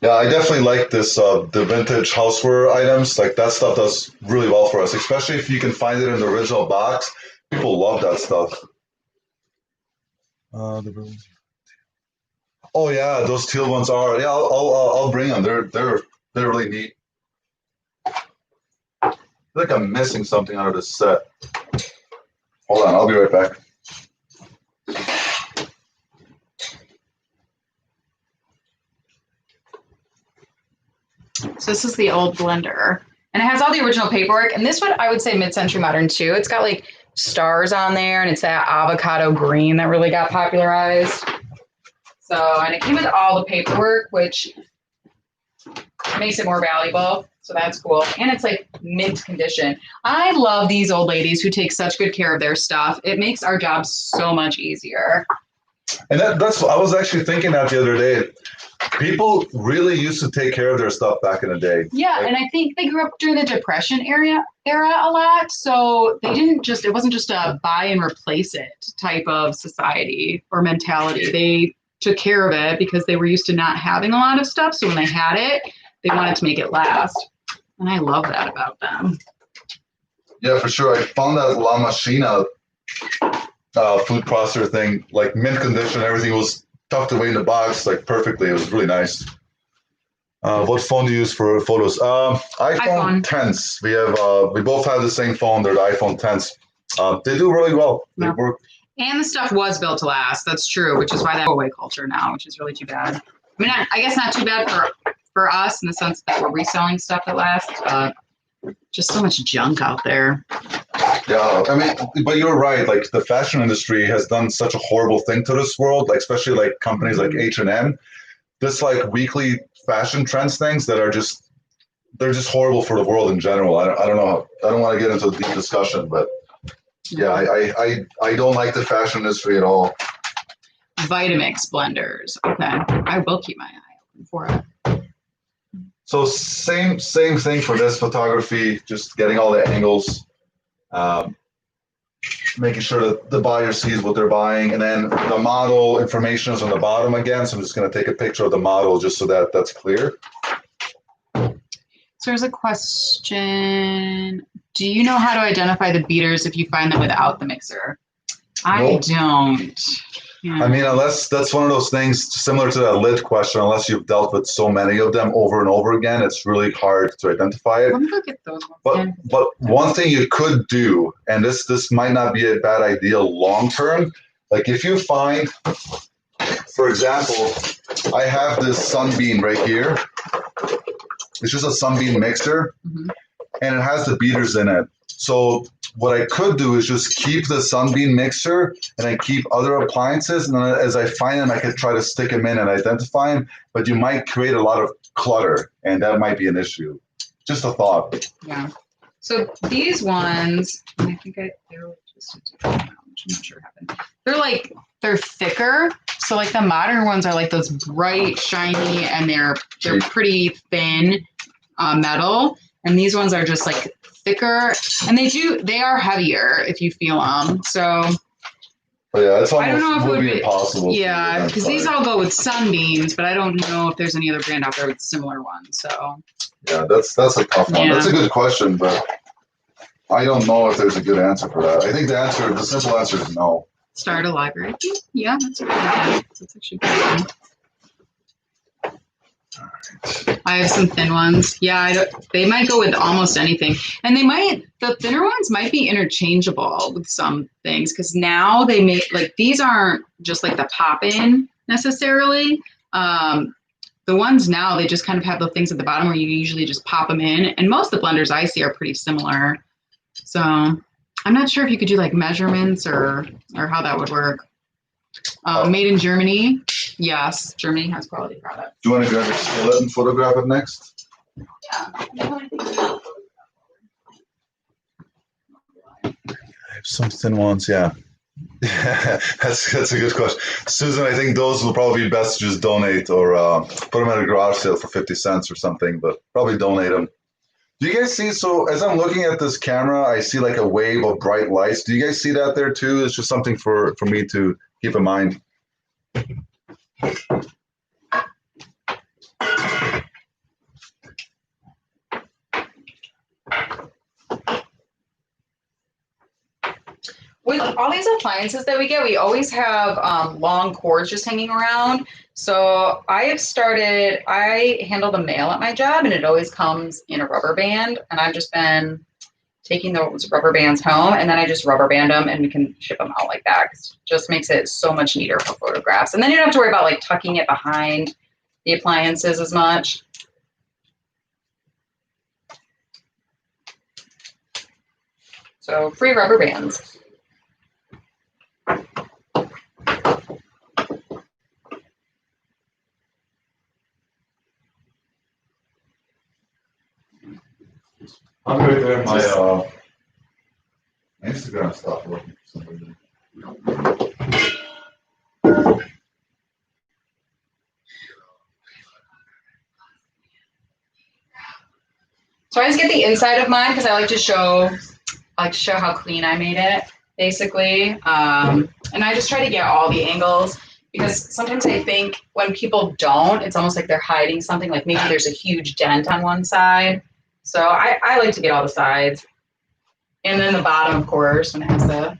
Yeah, I definitely like this, the vintage houseware items. Like that stuff does really well for us, especially if you can find it in the original box. People love that stuff. Oh yeah, those teal ones are. Yeah, I'll bring them. They're really neat. I feel like I'm missing something out of this set. Hold on, I'll be right back. So this is the old blender, and it has all the original paperwork. And this one, I would say mid-century modern too. It's got like stars on there, and it's that avocado green that really got popularized. So, and it came with all the paperwork, which makes it more valuable. So that's cool. And it's like mint condition. I love these old ladies who take such good care of their stuff. It makes our job so much easier. And that's I was actually thinking that the other day. People really used to take care of their stuff back in the day. Yeah, like, and I think they grew up during the Depression era a lot. So they didn't just, it wasn't just a buy and replace it type of society or mentality. They took care of it because they were used to not having a lot of stuff. So when they had it, they wanted to make it last. And I love that about them. Yeah, for sure. I found that La Machina food processor thing, like mint condition, everything was tucked away in the box, like perfectly. It was really nice. What phone do you use for photos? iPhone 10s. We both have the same phone. They're the iPhone 10s. They do really well. They work. And the stuff was built to last. That's true, which is why that away culture now, which is really too bad. I mean, I guess not too bad for us in the sense that we're reselling stuff that lasts, but just so much junk out there. Yeah, I mean, but you're right. Like the fashion industry has done such a horrible thing to this world, like especially like companies like H&M. This like weekly fashion trends things that are they're just horrible for the world in general. I don't know. I don't want to get into a deep discussion, but yeah, I don't like the fashion industry at all. Vitamix blenders. Okay, I will keep my eye open for it. So same thing for this photography, just getting all the angles, making sure that the buyer sees what they're buying, and then the model information is on the bottom again. So I'm just going to take a picture of the model just so that that's clear. So there's a question. Do you know how to identify the beaters if you find them without the mixer? I don't. Yeah. I mean, unless that's one of those things similar to that lid question, unless you've dealt with so many of them over and over again, it's really hard to identify it. Let me look at those ones. But one thing you could do, and this might not be a bad idea long term, like if you find for example, I have this Sunbeam right here. It's just a Sunbeam mixer, and it has the beaters in it. So what I could do is just keep the Sunbeam mixer and I keep other appliances, and then as I find them, I could try to stick them in and identify them. But you might create a lot of clutter, and that might be an issue. Just a thought. Yeah. So these ones, I think they were just, I'm not sure what happened. They're thicker. So like the modern ones are like those bright, shiny, and they're pretty thin metal. And these ones are just like thicker, and they are heavier if you feel them. So yeah, it's almost, I don't know if it would be impossible. Yeah, because these all go with Sunbeams, but I don't know if there's any other brand out there with similar ones. So yeah, that's a tough one. Yeah. That's a good question, but I don't know if there's a good answer for that. I think the simple answer is no. Start a library. Yeah, that's a good idea. That's actually good. I have some thin ones. Yeah, they might go with almost anything. And the thinner ones might be interchangeable with some things, because now they make, like, these aren't just like the pop-in necessarily. The ones now, they just kind of have the things at the bottom where you usually just pop them in. And most of the blenders I see are pretty similar. So I'm not sure if you could do like measurements or how that would work. Made in Germany. Yes, Germany has quality products. Do you want to grab your skillet and photograph it next? Yeah. I have some thin ones, yeah. that's a good question. Susan, I think those will probably be best to just donate or put them at a garage sale for 50 cents or something, but probably donate them. Do you guys see, so as I'm looking at this camera, I see like a wave of bright lights. Do you guys see that there too? It's just something for me to keep in mind. With all these appliances that we get, we always have long cords just hanging around. So I handle the mail at my job, and it always comes in a rubber band. And I've just been taking those rubber bands home, and then I just rubber band them, and we can ship them out like that. It just makes it so much neater for photographs. And then you don't have to worry about like tucking it behind the appliances as much. So free rubber bands. I'm right there. My Instagram stopped working for some reason. So I just get the inside of mine because I like to show how clean I made it, basically. And I just try to get all the angles, because sometimes I think when people don't, it's almost like they're hiding something, like maybe there's a huge dent on one side. So I like to get all the sides. And then the bottom, of course, when it has the...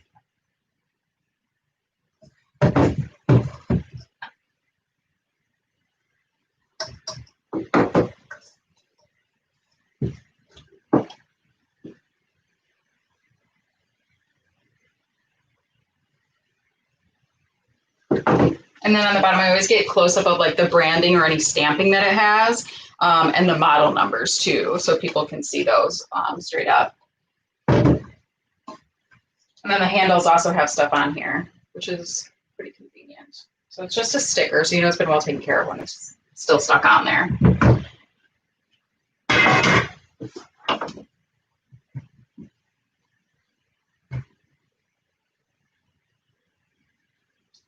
And then on the bottom, I always get close up of like the branding or any stamping that it has, and the model numbers too, so people can see those straight up. And then the handles also have stuff on here, which is pretty convenient. So it's just a sticker, so you know it's been well taken care of when it's still stuck on there.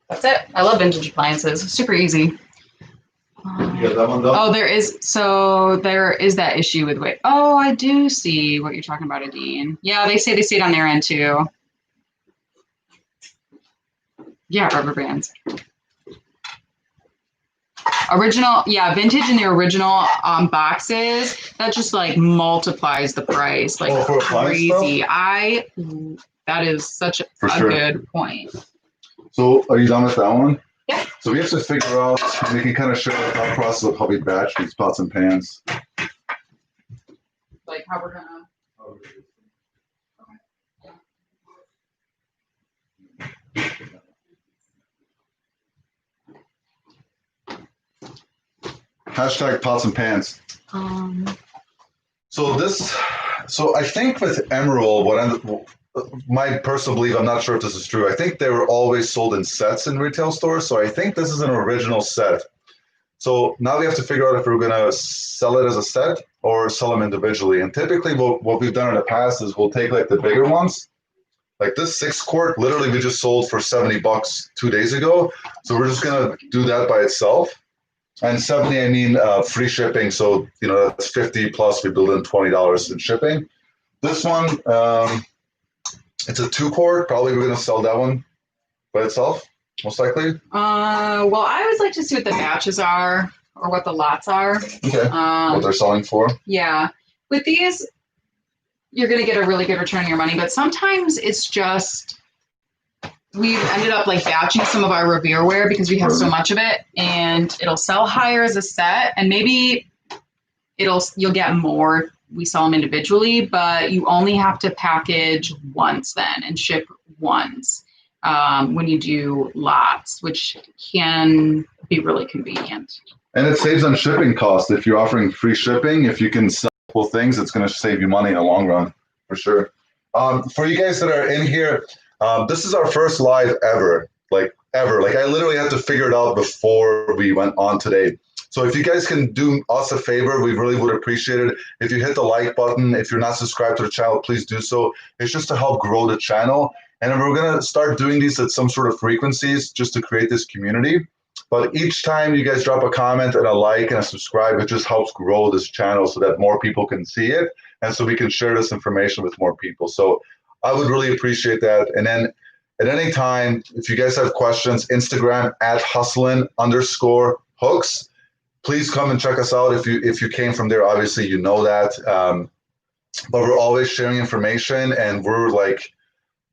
That's it. I love vintage appliances. Super easy. You got that one done? Oh, there is that issue with weight. Oh, I do see what you're talking about, Adine. Yeah, they say it on their end too. Yeah, rubber bands. Original, yeah, vintage in the original boxes, that just like multiplies the price like for crazy. That is such a good point. So are you done with that one? Yeah. So we have to figure out, we can kind of show the thought process of how we batch these pots and pans. Like how we're gonna. Hashtag pots and pans. Um, So I think with Emerald, my personal belief, I'm not sure if this is true. I think they were always sold in sets in retail stores. So I think this is an original set. So now we have to figure out if we're going to sell it as a set or sell them individually. And typically what we've done in the past is we'll take like the bigger ones. Like this 6-quart, literally we just sold for $70 2 days ago. So we're just going to do that by itself. And 70, I mean free shipping. So, that's 50 plus we build in $20 in shipping. This one, it's a 2-quart. Probably we're going to sell that one by itself, most likely. well, I always like to see what the batches are or what the lots are. Okay. What they're selling for. Yeah. With these, you're going to get a really good return on your money, but sometimes it's just, we've ended up like batching some of our Revereware because we have so much of it, and it'll sell higher as a set, and maybe you'll get more. We sell them individually, but you only have to package once then and ship once when you do lots, which can be really convenient. And it saves on shipping costs. If you're offering free shipping, if you can sell multiple things, it's going to save you money in the long run, for sure. For you guys that are in here, this is our first live ever. Like I literally had to figure it out before we went on today. So if you guys can do us a favor, we really would appreciate it. If you hit the like button, if you're not subscribed to the channel, please do so. It's just to help grow the channel. And we're going to start doing these at some sort of frequencies just to create this community. But each time you guys drop a comment and a like and a subscribe, it just helps grow this channel so that more people can see it and so we can share this information with more people. So I would really appreciate that. And then at any time, if you guys have questions, Instagram at @hustlin_hooks. Please come and check us out. If you came from there, obviously you know that. But we're always sharing information, and we're like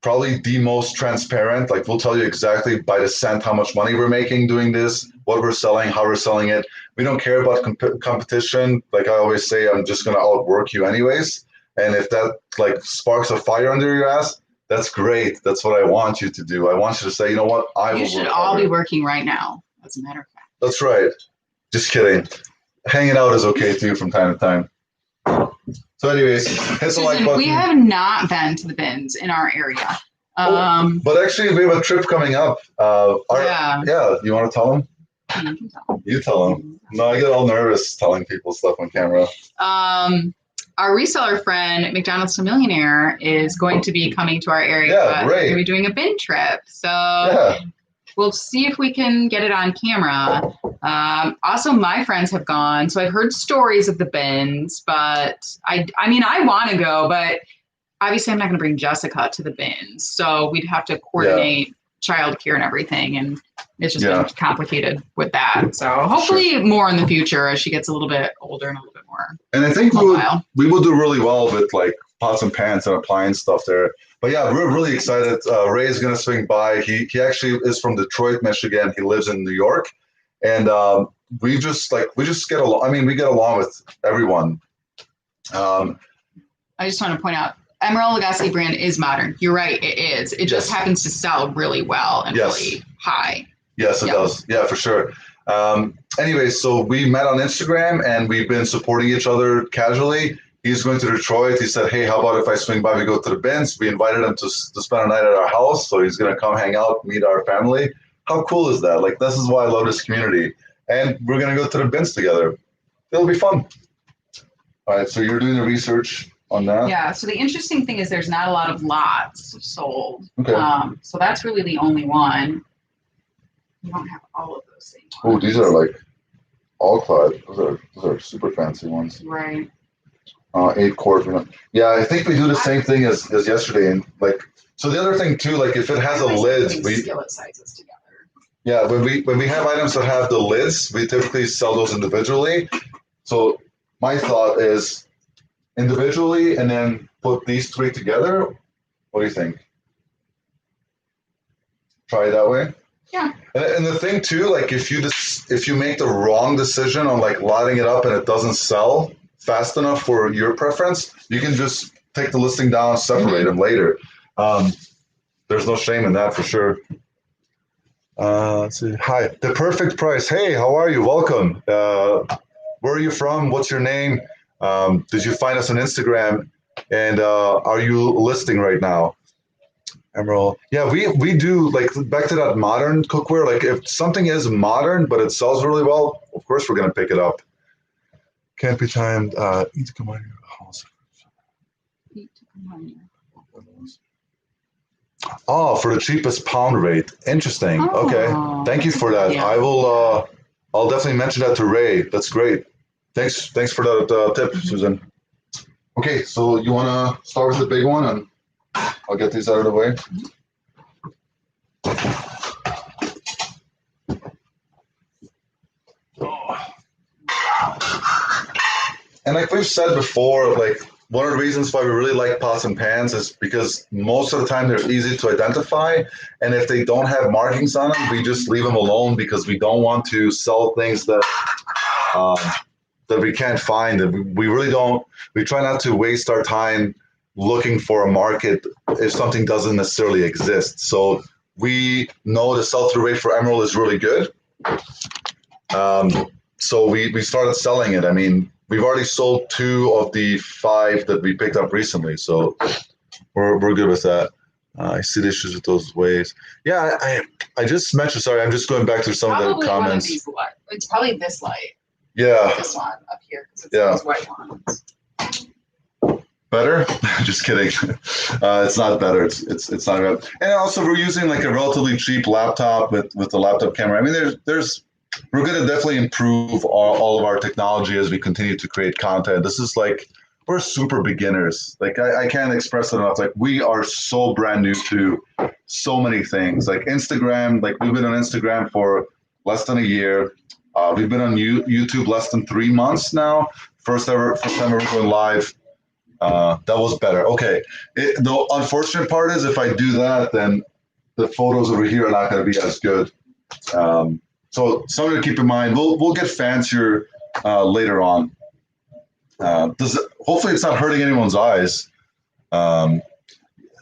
probably the most transparent. Like we'll tell you exactly by the cent how much money we're making doing this, what we're selling, how we're selling it. We don't care about competition. Like I always say, I'm just gonna outwork you anyways. And if that like sparks a fire under your ass, that's great. That's what I want you to do. I want you to say, you know what, You should all be working right now, as a matter of fact. That's right. Just kidding. Hanging out is okay too from time to time. So anyways, hit the like button. We have not been to the bins in our area. But actually we have a trip coming up. Yeah, you want to tell them? You tell them. No, I get all nervous telling people stuff on camera. Our reseller friend, McDonald's to Millionaire, is going to be coming to our area. Yeah, great. We're going to be doing a bin trip. So we'll see if we can get it on camera. Also, my friends have gone, so I've heard stories of the bins, but I mean, I want to go, but obviously I'm not going to bring Jessica to the bins. So we'd have to coordinate childcare and everything, and it's just been complicated with that. So hopefully more in the future as she gets a little bit older and a little bit more. And I think we will do really well with like pots and pans and appliance stuff there. But yeah, we're really excited. Ray is going to swing by. He actually is from Detroit, Michigan. He lives in New York. And we just get along. I mean, we get along with everyone. I just want to point out, Emerald Lagasse brand is modern. You're right, it is. It just happens to sell really well and really high. Yes, it does. Yeah, for sure. Anyway, so we met on Instagram and we've been supporting each other casually. He's going to Detroit. He said, hey, how about if I swing by, we go to the bins? We invited him to spend a night at our house. So he's going to come hang out, meet our family. How cool is that? Like, this is why I love this community. And we're going to go to the bins together. It'll be fun. All right, so you're doing the research on that? Yeah, so the interesting thing is there's not a lot of lots sold. Okay. So that's really the only one. You don't have all of those things. Oh, these are like all clad. Those are super fancy ones. Right. 8-quart. Yeah, I think we do the same thing as yesterday. And like, so the other thing too, like if it has a lid, skillet sizes together. Yeah, when we have items that have the lids, we typically sell those individually. So my thought is individually and then put these 3 together. What do you think? Try it that way. Yeah. And the thing too, like if you make the wrong decision on like lighting it up and it doesn't sell fast enough for your preference, you can just take the listing down, separate them later. There's no shame in that for sure. Let's see. Hi, the perfect price. Hey, how are you? Welcome. where are you from? What's your name? Did you find us on Instagram? And are you listing right now? Emerald. Yeah, we do like back to that modern cookware. Like if something is modern but it sells really well, of course we're gonna pick it up. Can't be timed. Need to come on your house. Oh, for the cheapest pound rate. Interesting. Oh, Okay. Thank you for that. yeah. I will I'll definitely mention that to Ray. That's great. Thanks for that tip, Susan. Okay, so you wanna start with the big one and I'll get these out of the way. And like we've said before, like one of the reasons why we really like pots and pans is because most of the time they're easy to identify. And if they don't have markings on them, we just leave them alone because we don't want to sell things that that we can't find. And we really don't, we try not to waste our time looking for a market if something doesn't necessarily exist. So we know the sell-through rate for Emerald is really good. So we started selling it. I mean, we've already sold 2 of the 5 that we picked up recently. So we're good with that. I see the issues with those waves. Yeah, I just mentioned, sorry, I'm just going back to some of the comments. One of these light. It's probably this light. Yeah. This one up here, because it's those white ones. Better? Just kidding. It's not better. It's not good. And also, we're using like a relatively cheap laptop with the laptop camera. I mean, we're going to definitely improve all of our technology as we continue to create content. This is like, we're super beginners. Like I can't express it enough. Like we are so brand new to so many things. Like Instagram, like we've been on Instagram for less than a year. We've been on YouTube less than 3 months now. First time ever going live. That was better. Okay. The unfortunate part is if I do that, then the photos over here are not going to be as good. So something to keep in mind. We'll get fancier later on. Hopefully it's not hurting anyone's eyes. The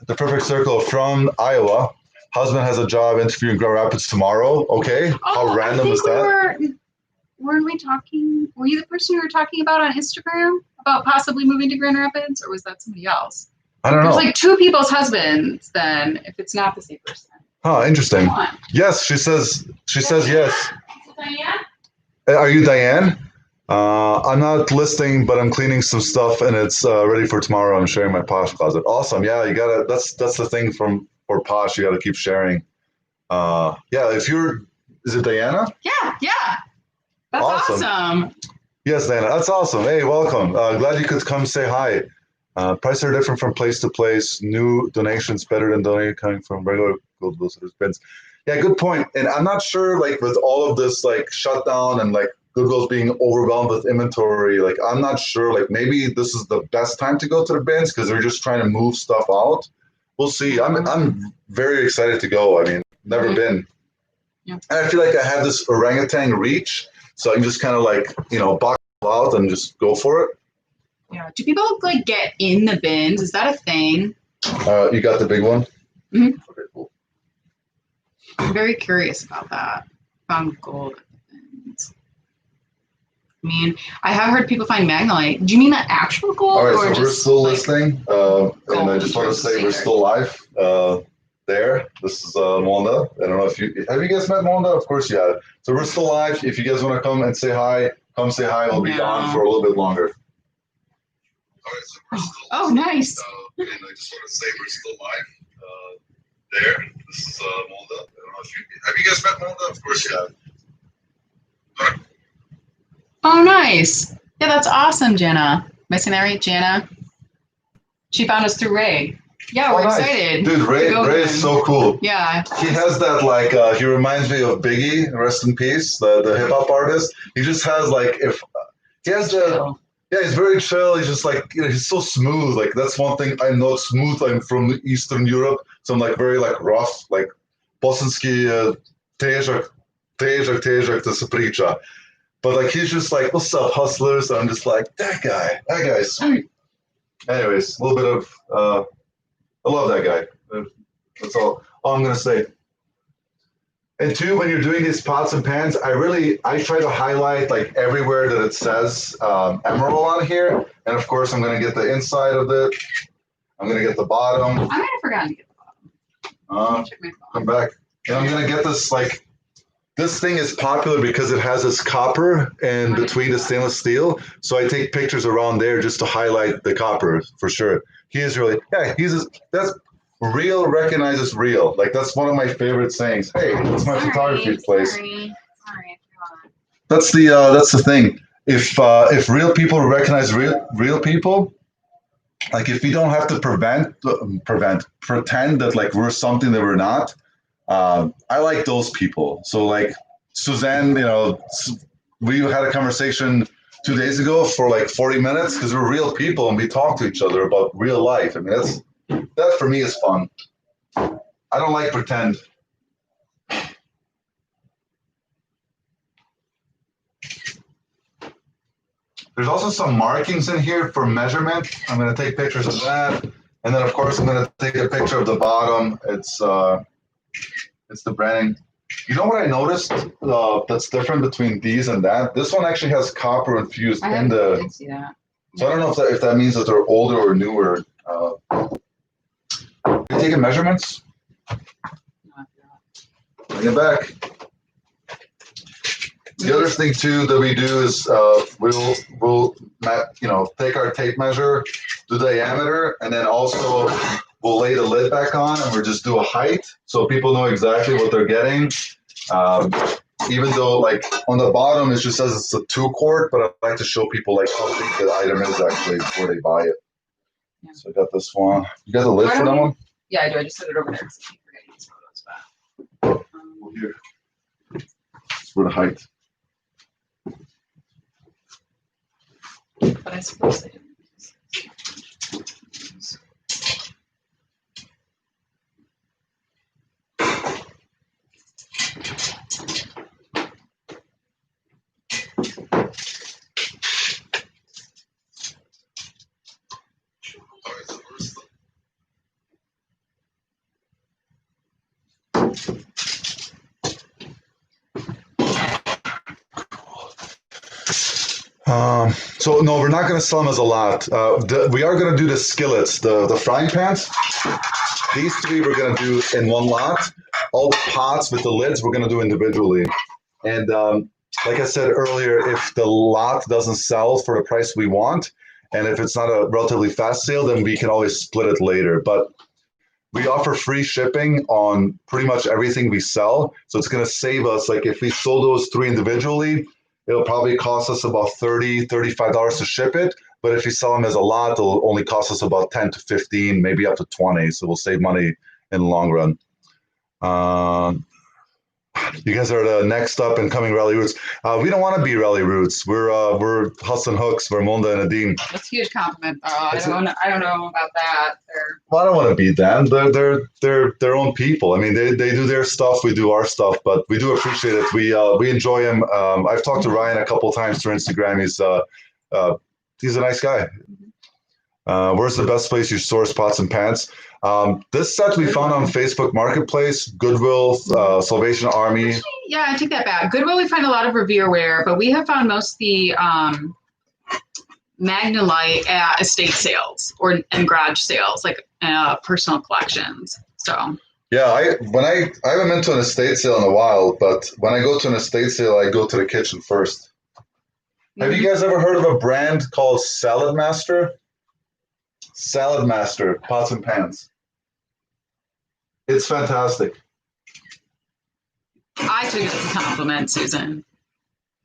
perfect circle from Iowa. Husband has a job interview in Grand Rapids tomorrow. Okay. How random is that? Weren't we talking? Were you the person we were talking about on Instagram about possibly moving to Grand Rapids, or was that somebody else? I don't know. There's like 2 people's husbands. Then, if it's not the same person. Oh, interesting. Yes, she says yes. Diane? Are you Diane? I'm not listing, but I'm cleaning some stuff, and it's ready for tomorrow. I'm sharing my Posh closet. Awesome. Yeah, you gotta. That's the thing for Posh. You gotta keep sharing. Yeah, is it Diana? Yeah. That's awesome. Yes, Diana. That's awesome. Hey, welcome. Glad you could come say hi. Prices are different from place to place. New donations better than donating coming from regular gold visitors bins. Yeah, good point. And I'm not sure, like with all of this like shutdown and like Goodwill's being overwhelmed with inventory, like I'm not sure, like maybe this is the best time to go to the bins because they're just trying to move stuff out. We'll see. I'm very excited to go. I mean, never been. Yeah. And I feel like I have this orangutan reach, so I can just kind of like, box out and just go for it. Yeah. Do people like get in the bins? Is that a thing? You got the big one? Mm-hmm. Okay, cool. I'm very curious about that. Found gold at the bins. I mean, I have heard people find Magnolite. Do you mean the actual gold? All right, or so just, we're still like, listening. And I just want to say we're still live. There. This is Molda. I don't know if have you guys met Molda? Of course you have. So we're still live. If you guys want to come and say hi, come say hi. We'll be on for a little bit longer. All right, so we're still oh, nice. And I just want to say we're still live. There. This is Molda. I don't know if have you guys met Molda? Of course you have. All right. Oh, nice. Yeah, that's awesome, Jenna. Am I saying that right, Jenna? She found us through Ray. Yeah, we're excited. Dude, Ray is so cool. Yeah. He has that like he reminds me of Biggie, rest in peace, the hip hop artist. He just has like he's very chill. He's just like he's so smooth. Like that's one thing I'm not smooth. I'm from Eastern Europe, so I'm like very like rough, like bosanski težak to se priča. But like he's just like, what's up, hustlers? And I'm just like, that guy's sweet. Anyways, a little bit of I love that guy. That's all I'm gonna say. And two, when you're doing these pots and pans, I try to highlight like everywhere that it says emerald on here. And of course, I'm going to get the inside of it. I'm going to get the bottom. I might have forgotten to get the bottom. Check my phone. Come back. And I'm going to get this, like, this thing is popular because it has this copper in between the stainless steel. So I take pictures around there just to highlight the copper for sure. He is really, that's real recognizes real. Like, that's one of my favorite sayings. Hey, it's my photography place. Sorry. That's the thing. If real people recognize real people, like if you don't have to pretend that like we're something that we're not. I like those people. So like Suzanne, we had a conversation 2 days ago for like 40 minutes because we're real people and we talk to each other about real life. I mean, that for me is fun. I don't like pretend. There's also some markings in here for measurement. I'm going to take pictures of that. And then, of course, I'm going to take a picture of the bottom. It's the branding. You know what I noticed that's different between these and that? This one actually has copper infused in the... I didn't see that. So I don't know if that means that they're older or newer. Are you taking measurements? Bring it back. The other thing too that we do is we'll take our tape measure, the diameter, and then also we'll lay the lid back on and we'll just do a height so people know exactly what they're getting. Even though like on the bottom it just says it's a 2-quart, but I like to show people like how big the item is actually before they buy it. Yeah. So I got this one. You got the lid for that one? Yeah, I do. I just set it over there because I keep forgetting these photos. But Here. It's for the height. But I suppose they didn't. So no, we're not going to sell them as a lot. We are going to do the skillets, the frying pans. These 3 we're going to do in one lot. All the pots with the lids we're going to do individually. And like I said earlier, if the lot doesn't sell for the price we want, and if it's not a relatively fast sale, then we can always split it later. But we offer free shipping on pretty much everything we sell. So it's going to save us, like if we sold those 3 individually, it'll probably cost us about $30, $35 to ship it. But if you sell them as a lot, it'll only cost us about 10 to 15, maybe up to 20. So we'll save money in the long run. You guys are the next up and coming Rally Roots. We don't want to be Rally Roots. We're Hustlin Hooks, Vermonda and Adim. That's a huge compliment. I don't know about that. Well, I don't want to be them. They're their own people. I mean, they do their stuff. We do our stuff, but we do appreciate it. We enjoy him. I've talked to Ryan a couple of times through Instagram. He's a nice guy. Where's the best place you source pots and pans? This set we found on Facebook Marketplace, Goodwill, Salvation Army. Yeah, I take that back. Goodwill, we find a lot of Revereware, but we have found most of the Magnolite at estate sales and garage sales, like personal collections. So yeah, I haven't been to an estate sale in a while, but when I go to an estate sale, I go to the kitchen first. Have you guys ever heard of a brand called Salad Master? Salad Master pots and pans. It's fantastic. I took it as a compliment, Susan.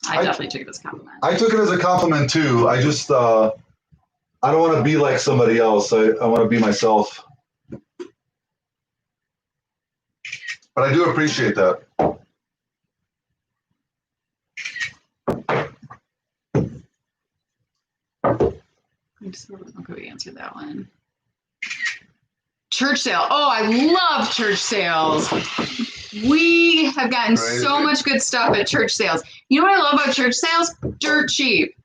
I definitely took it as a compliment. I took it as a compliment too. I just I don't want to be like somebody else. I want to be myself. But I do appreciate that. Okay, we answered that one. Church sale. Oh, I love church sales. We have gotten so much good stuff at church sales. You know what I love about church sales? Dirt cheap.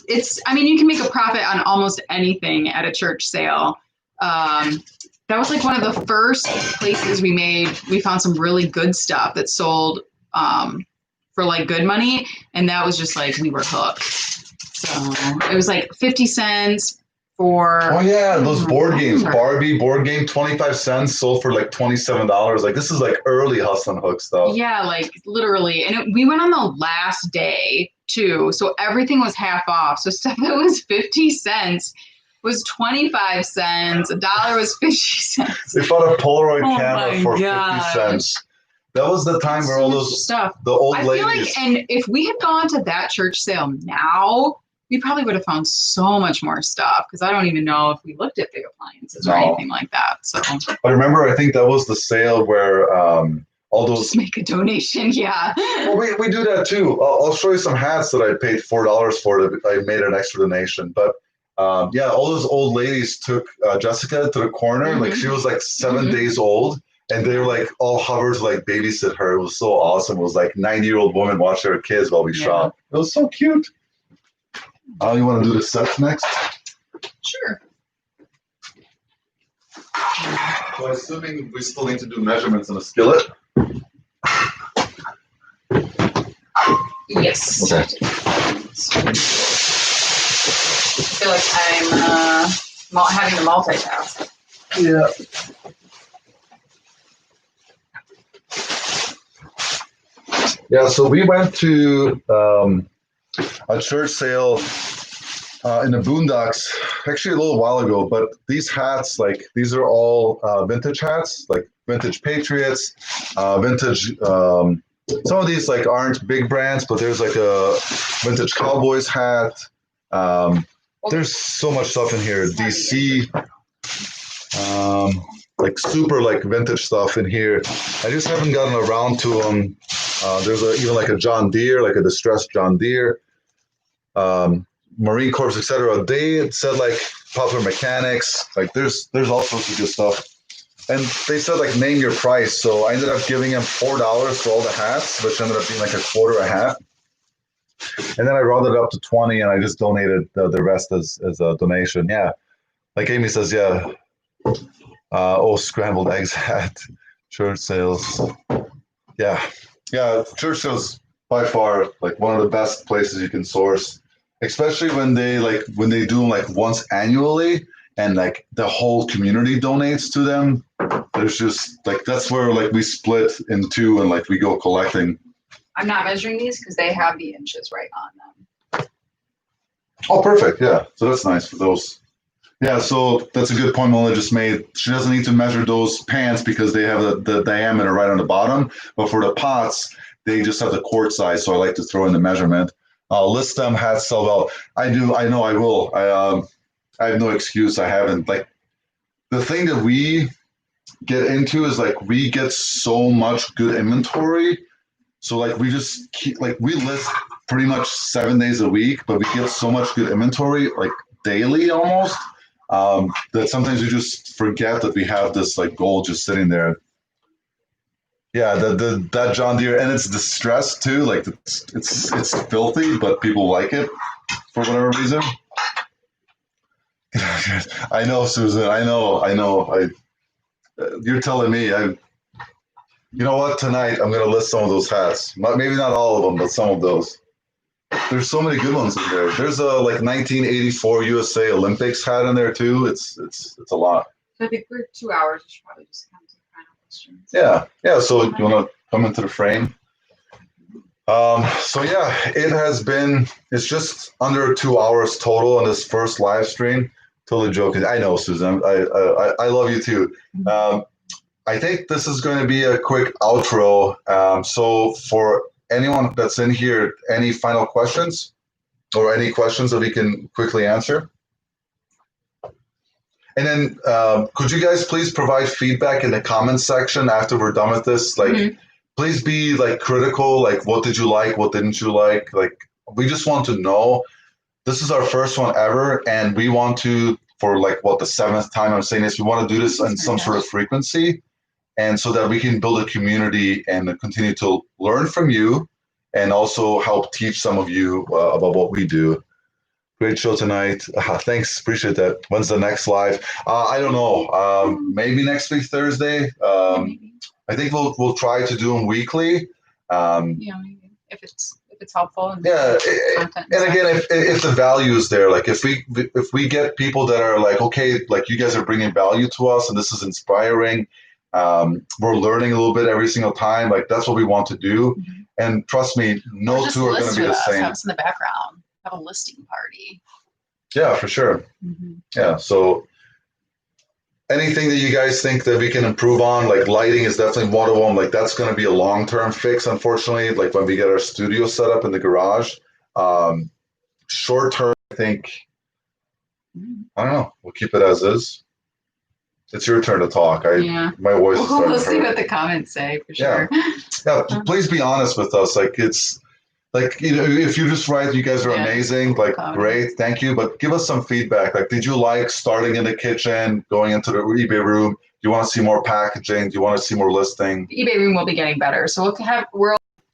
You can make a profit on almost anything at a church sale. That was like one of the first places we found some really good stuff that sold for like good money. And that was just like, we were hooked. So it was like 50 cents for. Oh yeah, those board games, Barbie board game, 25 cents sold for like $27. Like this is like early Hustlin Hook stuff. Yeah, like literally. And we went on the last day too. So everything was half off. So stuff that was 50 cents was 25 cents. $1 was 50 cents. They bought a Polaroid camera for 50 cents. That was the time where all those stuff. The old I ladies. feel like, and if we had gone to that church sale now, we probably would have found so much more stuff because I don't even know if we looked at big appliances or anything like that. So I remember, I think that was the sale where all those. Just make a donation, yeah. Well, we do that too. I'll show you some hats that I paid $4 for that I made an extra donation. But yeah, all those old ladies took Jessica to the corner. Like she was like 7 days old. And they were like all hovered to like babysit her. It was so awesome. It was like 90-year-old woman watching her kids while we shop. It was so cute. You want to do the sets next? Sure. So assuming we still need to do measurements in a skillet. Yes. Okay. I feel like I'm having to multitask. Yeah. Yeah, so we went to a church sale in the Boondocks actually a little while ago, but these hats, like these are all vintage hats, like vintage Patriots, vintage, some of these like aren't big brands, but there's like a vintage Cowboys hat. There's so much stuff in here, DC, like super like vintage stuff in here. I just haven't gotten around to them. There's even like a John Deere, like a distressed John Deere, Marine Corps, etc. They said like Popular Mechanics, like there's all sorts of good stuff. And they said like name your price. So I ended up giving them $4 for all the hats, which ended up being like a quarter a hat. And then I rounded it up to 20 and I just donated the rest as a donation. Yeah. Like Amy says, yeah. Scrambled eggs hat, church sales. Yeah. Yeah, church sales by far like one of the best places you can source, especially when they do them like once annually and like the whole community donates to them. There's just like that's where like we split in two and like we go collecting. I'm not measuring these because they have the inches right on them. Oh, perfect. Yeah, so that's nice for those. Yeah, so that's a good point Melissa just made. She doesn't need to measure those pants because they have the diameter right on the bottom. But for the pots, they just have the quart size. So I like to throw in the measurement. List them hats sell well. I do. I know I will. I have no excuse. I haven't. Like the thing that we get into is like we get so much good inventory. So like we just keep like we list pretty much 7 days a week, but we get so much good inventory like daily almost. That sometimes we just forget that we have this like gold just sitting there. Yeah, that John Deere, and it's distressed too. Like it's filthy, but people like it for whatever reason. I know, Susan. I know. You're telling me. You know what? Tonight I'm gonna list some of those hats. Maybe not all of them, but some of those. There's so many good ones in there. There's a like 1984 USA Olympics hat in there too. It's a lot. So I think for 2 hours, we should probably just come to the final questions. Yeah. So you want to come into the frame? So yeah, it's just under 2 hours total on this first live stream. Totally joking. I know, Susan. I love you too. I think this is going to be a quick outro. So for anyone that's in here, any final questions or any questions that we can quickly answer? And then could you guys please provide feedback in the comments section after we're done with this? Like, please be like critical. Like, what did you like? What didn't you like? Like, we just want to know. This is our first one ever. And we want to, for like the 7th time I'm saying this, we want to do this in some sort of frequency. And so that we can build a community and continue to learn from you and also help teach some of you about what we do. Great show tonight. Thanks. Appreciate that. When's the next live? I don't know. Maybe next week, Thursday. Maybe. I think we'll try to do them weekly. Maybe if it's helpful. And Yeah, content and again, if the value is there, like if we get people that are like, okay, like you guys are bringing value to us, and this is inspiring. We're learning a little bit every single time. Like that's what we want to do. Mhm. And trust me, no two are going to be the same. Have us in the background. Have a listing party. Yeah, for sure. Mm-hmm. Yeah. So anything that you guys think that we can improve on, like lighting is definitely one of them. Like that's going to be a long-term fix, unfortunately. Like when we get our studio set up in the garage, short-term, I think, I don't know. We'll keep it as is. It's your turn to talk. My voice is starting We'll to see hurt. what the comments say for sure. Yeah, please be honest with us. Like it's like, you know, if you just write, you guys are Yeah, amazing. Like comment. great, thank you. But give us some feedback. Like, did you like starting in the kitchen, going into the eBay room? Do you want to see more packaging? Do you want to see more listing? The eBay room will be getting better, so we'll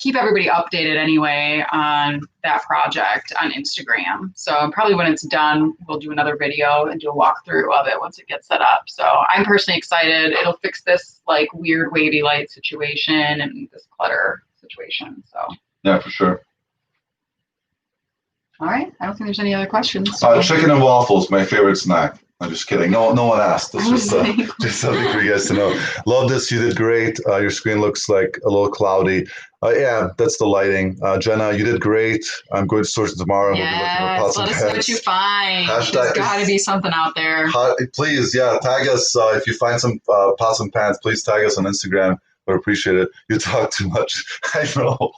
keep everybody updated anyway on that project on Instagram. So probably when it's done, we'll do another video and do a walkthrough of it once it gets set up. So I'm personally excited. It'll fix this like weird wavy light situation and this clutter situation. So Yeah, for sure. all right, I don't think there's any other questions. Chicken and waffles, my favorite snack. I'm just kidding. No one asked. It's just something for you guys to know. Love this. You did great. Your screen looks like a little cloudy. Yeah, that's the lighting. Jenna, you did great. I'm going to source it tomorrow. Yes, let us know what you find. There's got to be something out there. Please, yeah, tag us. If you find some pots and pans, please tag us on Instagram. We'd appreciate it. You talk too much. I know.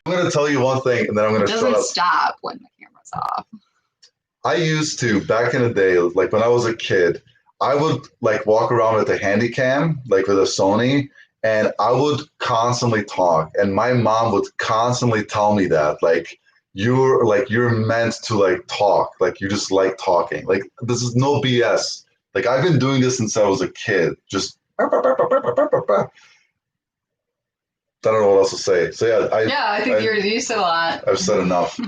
I'm going to tell you one thing, and then I'm going to shut up. It doesn't stop when the camera's off. I used to, back in the day, like when I was a kid, I would like walk around with a handy cam, like with a Sony, and I would constantly talk. And my mom would constantly tell me that, like, you're meant to like talk, like you just like talking. Like this is no BS. Like I've been doing this since I was a kid. Just I don't know what else to say. So yeah, I think you said a lot. I've said enough.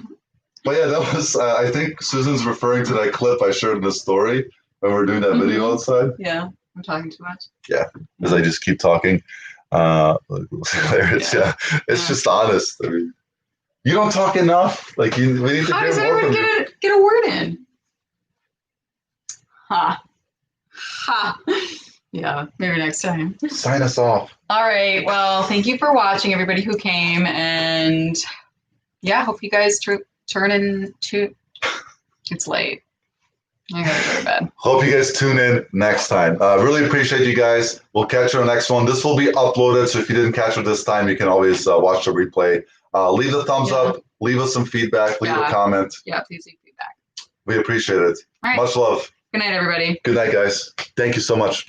But yeah, that was, I think Susan's referring to that clip I shared in the story when we were doing that video outside. Yeah, I'm talking too much. Yeah, because I just keep talking. It's just honest. I mean, you don't talk enough. Like we need to How hear does more anyone from you. get a word in? Ha. Yeah, maybe next time. Sign us off. All right. Well, thank you for watching, everybody who came, and yeah, hope you guys turn into. It's late. I gotta go to bed. Hope you guys tune in next time. Really appreciate you guys. We'll catch you on the next one. This will be uploaded, so if you didn't catch it this time, you can always watch the replay. Leave a thumbs up. Leave us some feedback. Leave a comment. Yeah, please leave feedback. We appreciate it. All right. Much love. Good night, everybody. Good night, guys. Thank you so much.